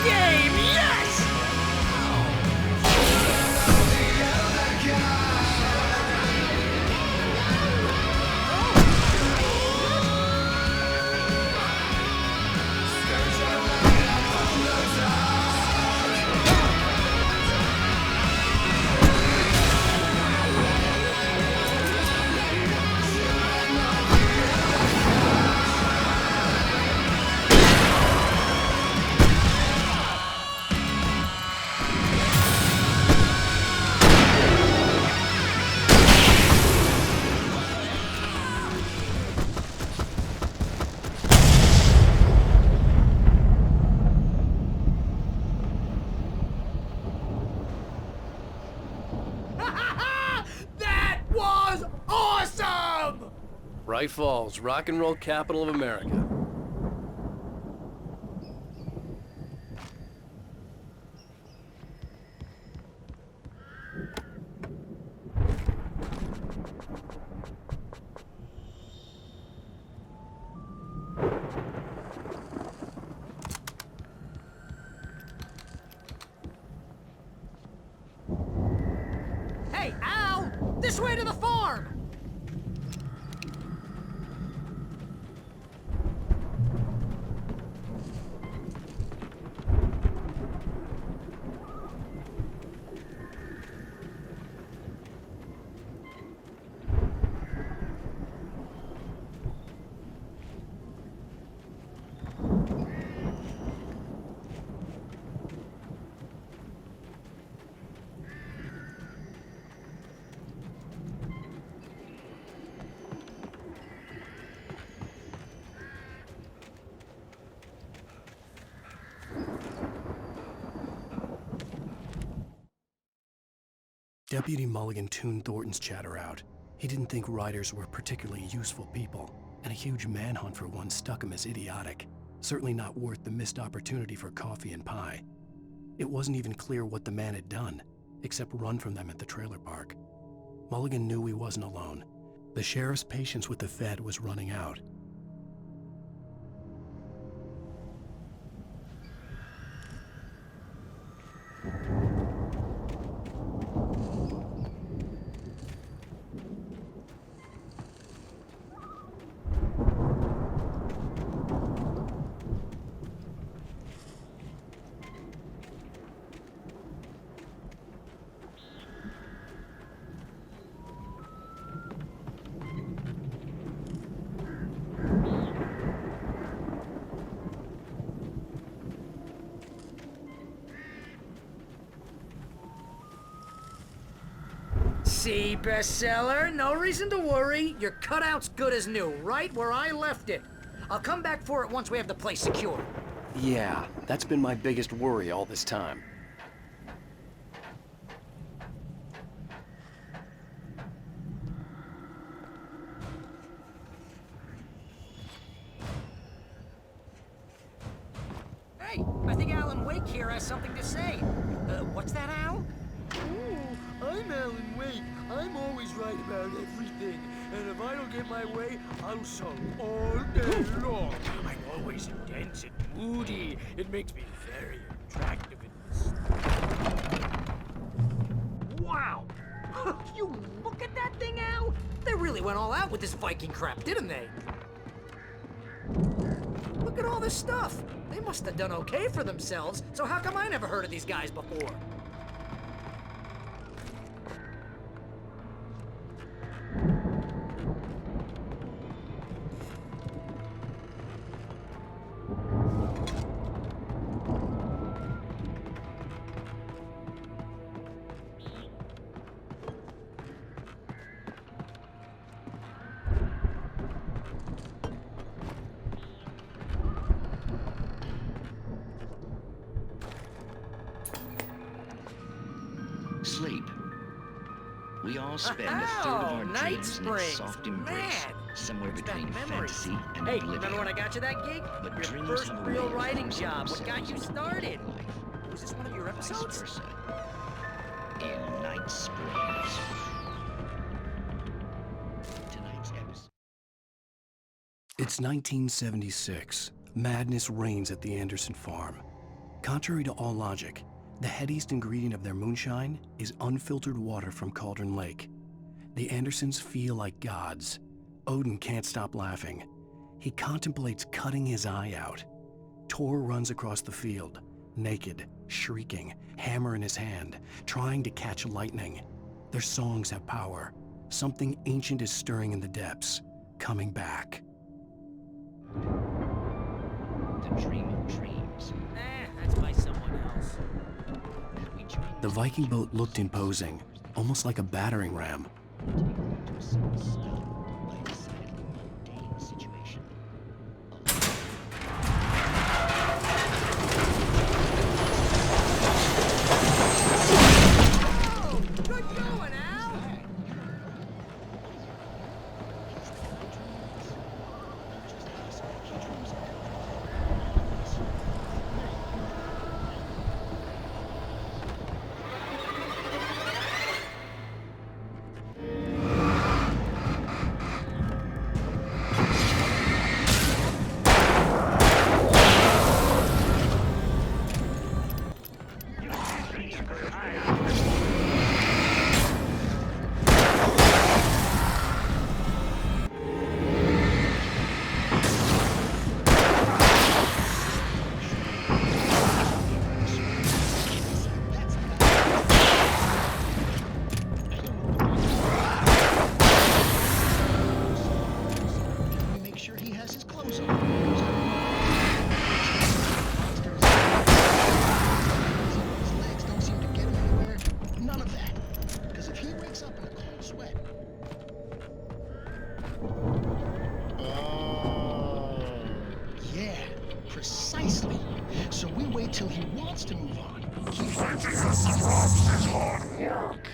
game! Yes! That was awesome! Bright Falls, rock and roll capital of America. Hey, Al! This way to the farm! Deputy Mulligan tuned Thornton's chatter out. He didn't think riders were particularly useful people, and a huge manhunt for one struck him as idiotic. Certainly not worth the missed opportunity for coffee and pie. It wasn't even clear what the man had done, except run from them at the trailer park. Mulligan knew he wasn't alone. The sheriff's patience with the Fed was running out. See, bestseller? No reason to worry. Your cutout's good as new, right where I left it. I'll come back for it once we have the place secure. Yeah, that's been my biggest worry all this time. Hey, I think Alan Wake here has something to say. What's that, Al? Oh, I'm Alan Wake. I'm always right about everything. And if I don't get my way, I'll sulk all day long. I'm always intense and moody. It makes me very attractive in this. Wow! You look at that thing, Al? They really went all out with this Viking crap, didn't they? Look at all this stuff. They must have done okay for themselves, so how come I never heard of these guys before? Sleep. We all spend a third of our Night dreams in its Springs. soft embrace, Man, somewhere it's between back memories. fantasy and Hey, oblivion. remember when I got you that gig? But Your dreams first have a real way of writing forcing job. What got you themselves started? into life, Was this one of your vice episodes? versa. In Night Springs. Tonight's episode. It's 1976. Madness reigns at the Anderson farm. Contrary to all logic, the headiest ingredient of their moonshine is unfiltered water from Cauldron Lake. The Andersons feel like gods. Odin can't stop laughing. He contemplates cutting his eye out. Tor runs across the field, naked, shrieking, hammer in his hand, trying to catch lightning. Their songs have power. Something ancient is stirring in the depths, coming back. The dream of dreams. That's by someone else. The Viking boat looked imposing, almost like a battering ram. Precisely. So we wait till he wants to move on. Keep Fighting us involves his hard work.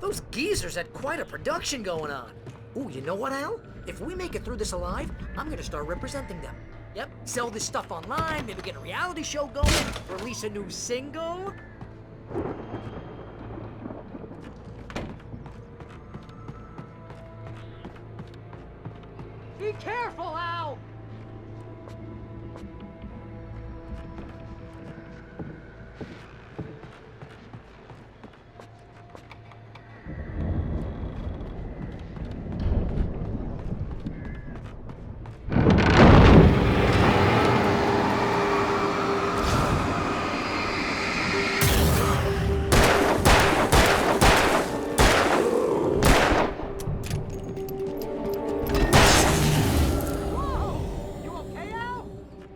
Those geezers had quite a production going on. Ooh, you know what, Al? If we make it through this alive, I'm gonna start representing them. Yep, sell this stuff online, maybe get a reality show going, release a new single. Be careful, Al!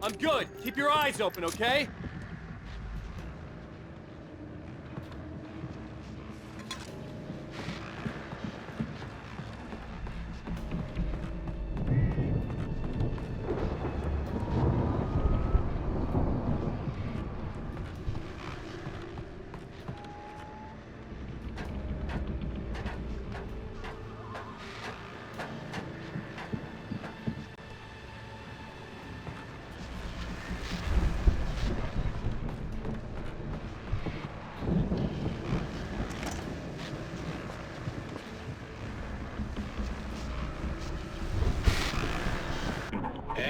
I'm good. Keep your eyes open, okay?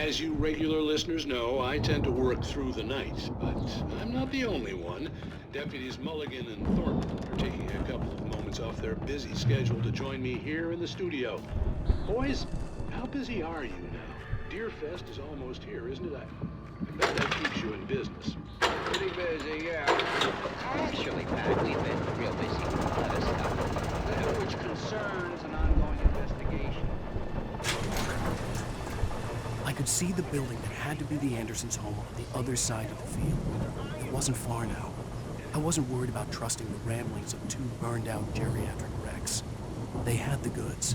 As you regular listeners know, I tend to work through the night, but I'm not the only one. Deputies Mulligan and Thornton are taking a couple of moments off their busy schedule to join me here in the studio. Boys, how busy are you now? Deerfest is almost here, isn't it? I bet that keeps you in business. Pretty busy, yeah. Actually, Pat, we've been real busy with other stuff, which concerns an ongoing investigation. I could see the building that had to be the Andersons' home on the other side of the field. It wasn't far now. I wasn't worried about trusting the ramblings of two burned-out geriatric wrecks. They had the goods.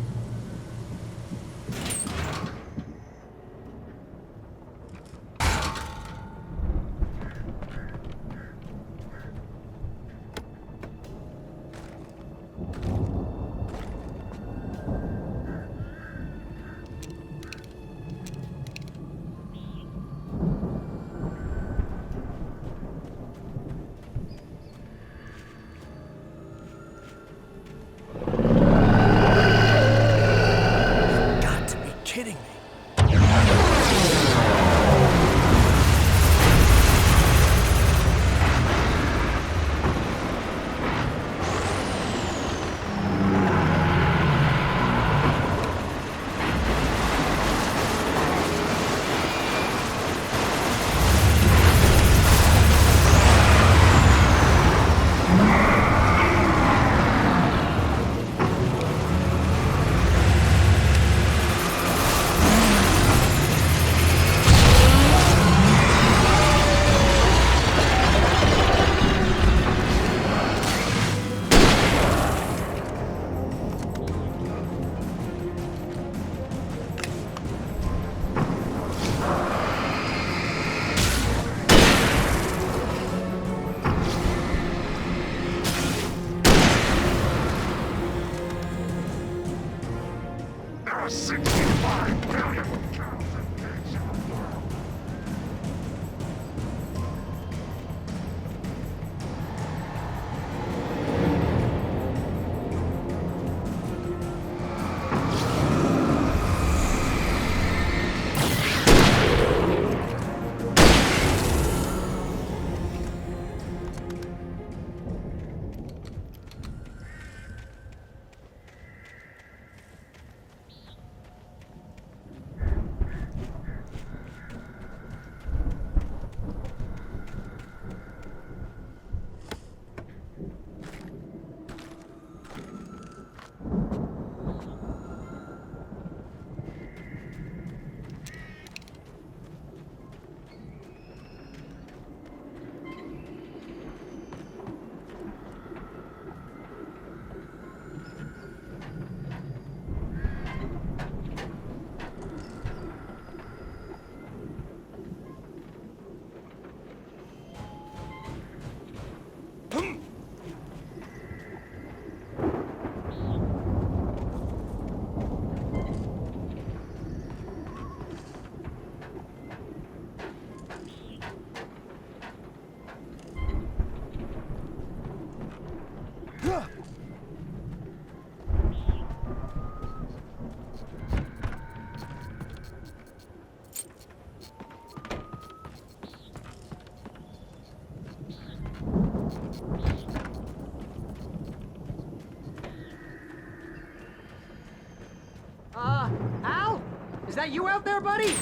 Al? Is that you out there, buddy?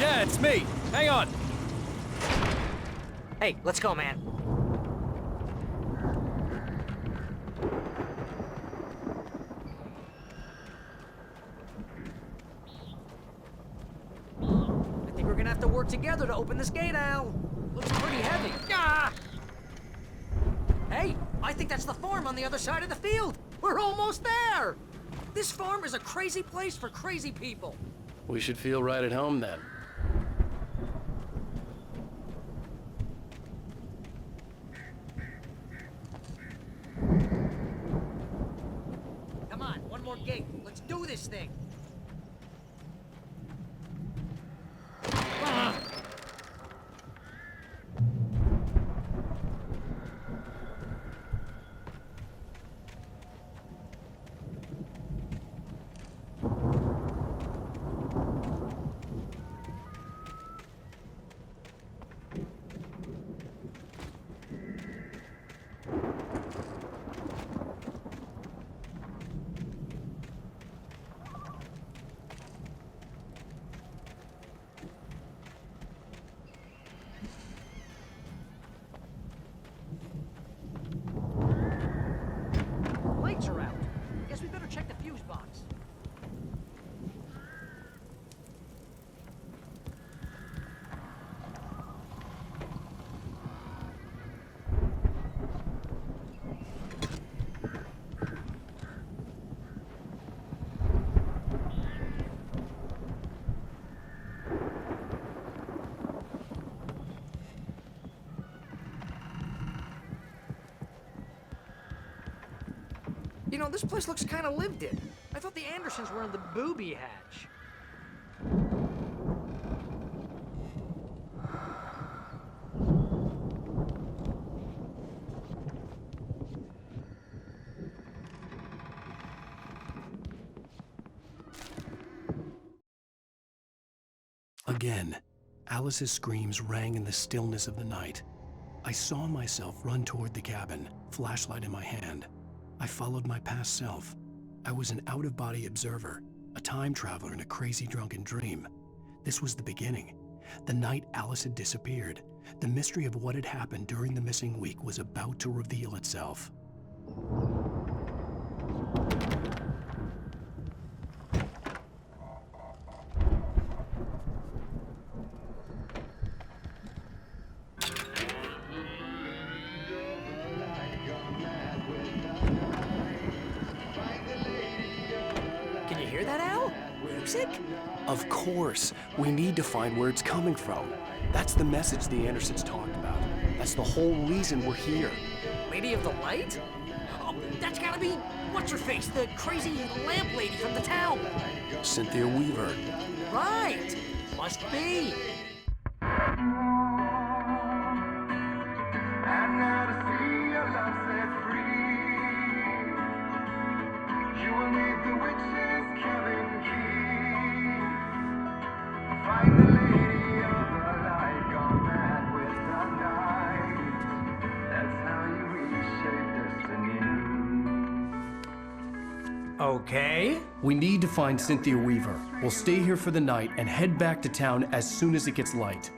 Yeah, it's me. Hang on. Hey, let's go, man. I think we're gonna have to work together to open this gate, Al. Looks pretty heavy. Ah! Hey, I think that's the farm on the other side of the field. We're almost there. This farm is a crazy place for crazy people. We should feel right at home then. Come on, one more gate. Let's do this thing. Ah! You know, this place looks kind of lived in. I thought the Andersons were in the booby hatch. Again, Alice's screams rang in the stillness of the night. I saw myself run toward the cabin, flashlight in my hand. I followed my past self. I was an out-of-body observer, a time traveler in a crazy drunken dream. This was the beginning. The night Alice had disappeared. The mystery of what had happened during the missing week was about to reveal itself. Can you hear that, Al? Music? Of course. We need to find where it's coming from. That's the message the Andersons talked about. That's the whole reason we're here. Lady of the Light? Oh, that's gotta be what's-her-face, the crazy lamp lady from the town. Cynthia Weaver. Right. Must be. Okay. We need to find Cynthia Weaver. We'll stay here for the night and head back to town as soon as it gets light.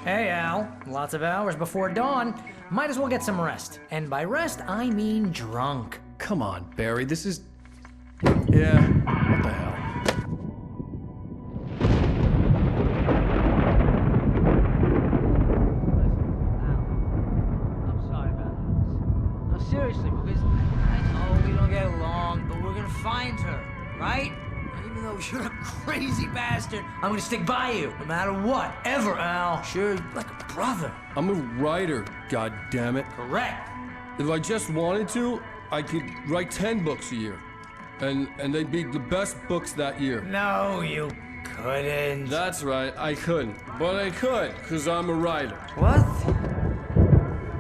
Hey, Al. Lots of hours before dawn. Might as well get some rest. And by rest, I mean drunk. Come on, Barry, this is... Yeah, what the hell? Seriously, because I know we don't get along, but we're gonna find her, right? Even though you're a crazy bastard, I'm gonna stick by you, no matter what, ever, Al. Sure, like a brother. I'm a writer, goddammit. Correct. If I just wanted to, I could write 10 books a year. And they'd be the best books that year. No, you couldn't. That's right, I couldn't. But I could, because I'm a writer. What?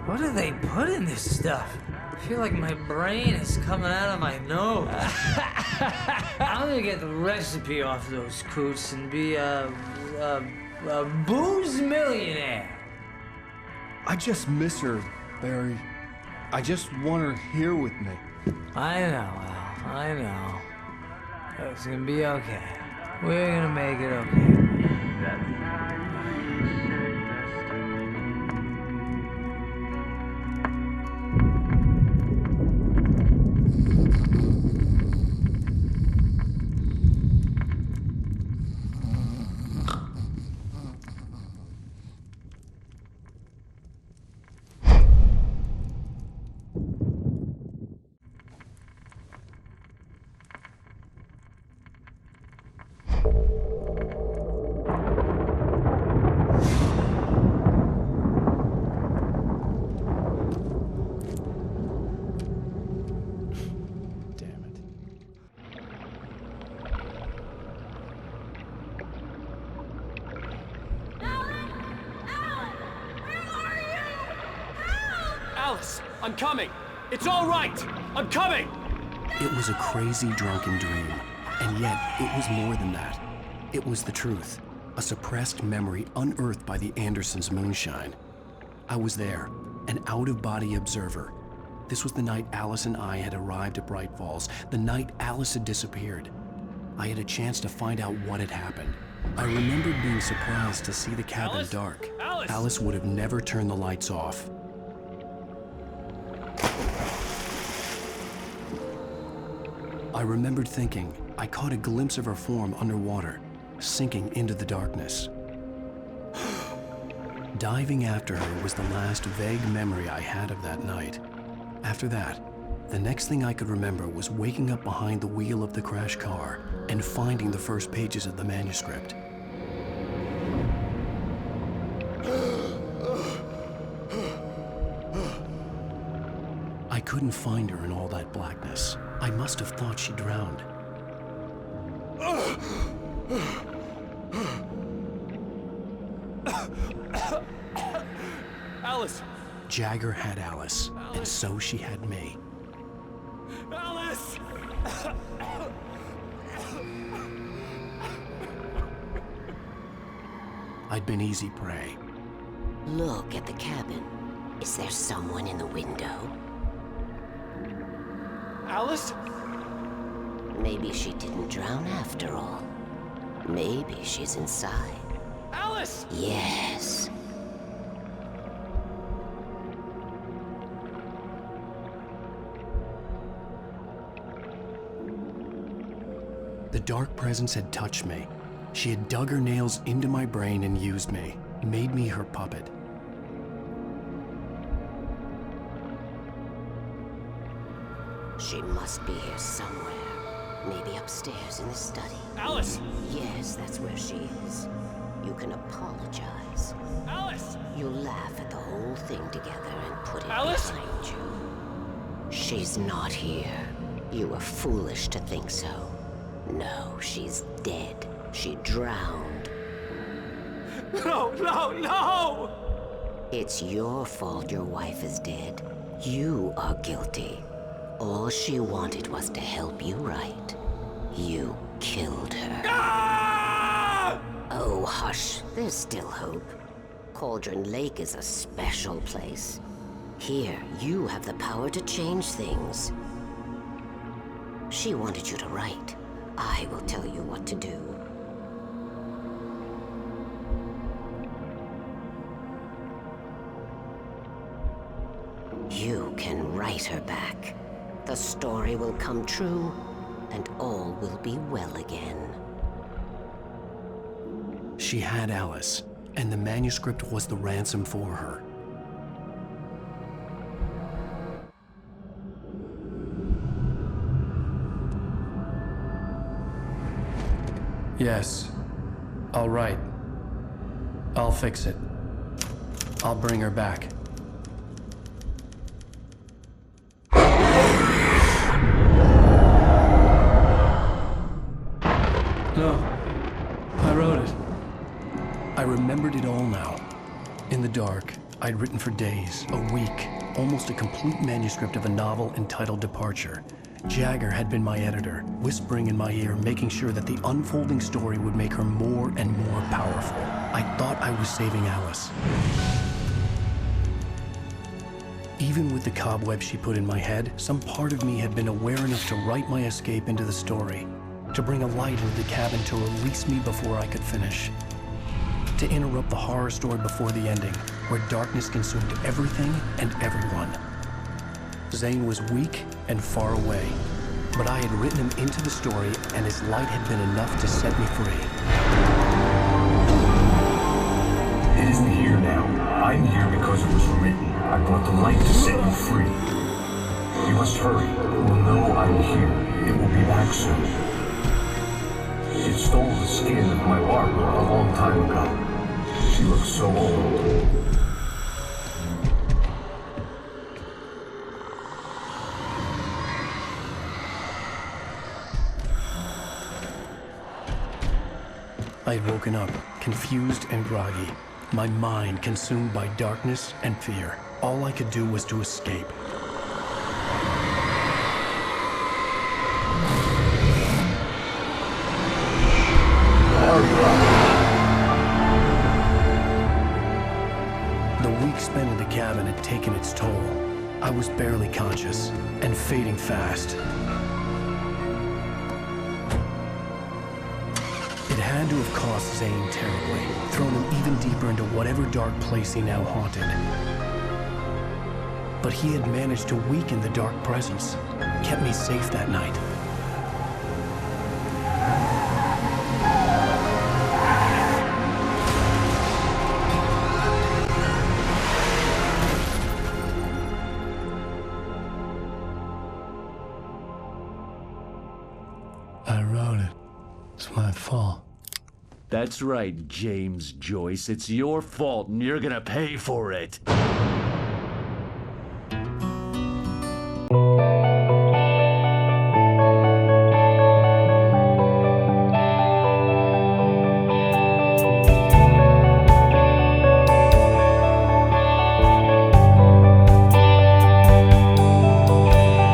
What do they put in this stuff? I feel like my brain is coming out of my nose. I'm gonna get the recipe off those coots and be a booze millionaire. I just miss her, Barry. I just want her here with me. I know, Al. I know. It's gonna be okay. We're gonna make it okay. Alice, I'm coming. It's all right. I'm coming. It was a crazy drunken dream, and yet it was more than that. It was the truth, a suppressed memory unearthed by the Andersons' moonshine. I was there, an out-of-body observer. This was the night Alice and I had arrived at Bright Falls, the night Alice had disappeared. I had a chance to find out what had happened. I remembered being surprised to see the cabin dark. Alice would have never turned the lights off. I remembered thinking I caught a glimpse of her form underwater, sinking into the darkness. Diving after her was the last vague memory I had of that night. After that, the next thing I could remember was waking up behind the wheel of the crashed car and finding the first pages of the manuscript. I couldn't find her in all that blackness. I must have thought she drowned. Alice! Jagger had Alice, and so she had me. Alice! I'd been easy prey. Look at the cabin. Is there someone in the window? Alice? Maybe she didn't drown after all. Maybe she's inside. Alice! Yes. The dark presence had touched me. She had dug her nails into my brain and used me, made me her puppet. She must be here somewhere. Maybe upstairs in the study. Alice! Yes, that's where she is. You can apologize. Alice! You laugh at the whole thing together and put it Alice? behind you. She's not here. You were foolish to think so. No, she's dead. She drowned. No, no, no! It's your fault your wife is dead. You are guilty. All she wanted was to help you right. You killed her. Ah! Oh, hush. There's still hope. Cauldron Lake is a special place. Here, you have the power to change things. She wanted you to write. I will tell you what to do. You can write her back. The story will come true, and all will be well again. She had Alice, and the manuscript was the ransom for her. Yes. All right. I'll fix it. I'll bring her back. No. I wrote it. I remembered it all now. In the dark, I'd written for days, a week, almost a complete manuscript of a novel entitled Departure. Jagger had been my editor, whispering in my ear, making sure that the unfolding story would make her more and more powerful. I thought I was saving Alice. Even with the cobweb she put in my head, some part of me had been aware enough to write my escape into the story, to bring a light into the cabin to release me before I could finish, to interrupt the horror story before the ending, where darkness consumed everything and everyone. Zane was weak and far away, but I had written him into the story, and his light had been enough to set me free. It isn't here now. I'm here because it was written. I brought the light to set you free. You must hurry. You will know I am here. It will be back soon. It stole the skin of my Barbara a long time ago. She looks so old. I had woken up, confused and groggy, my mind consumed by darkness and fear. All I could do was to escape. The week spent in the cabin had taken its toll. I was barely conscious, and fading fast. It had to have cost Zane terribly, thrown him even deeper into whatever dark place he now haunted. But he had managed to weaken the dark presence, kept me safe that night. I wrote it. It's my fault. That's right, James Joyce. It's your fault, and you're gonna pay for it.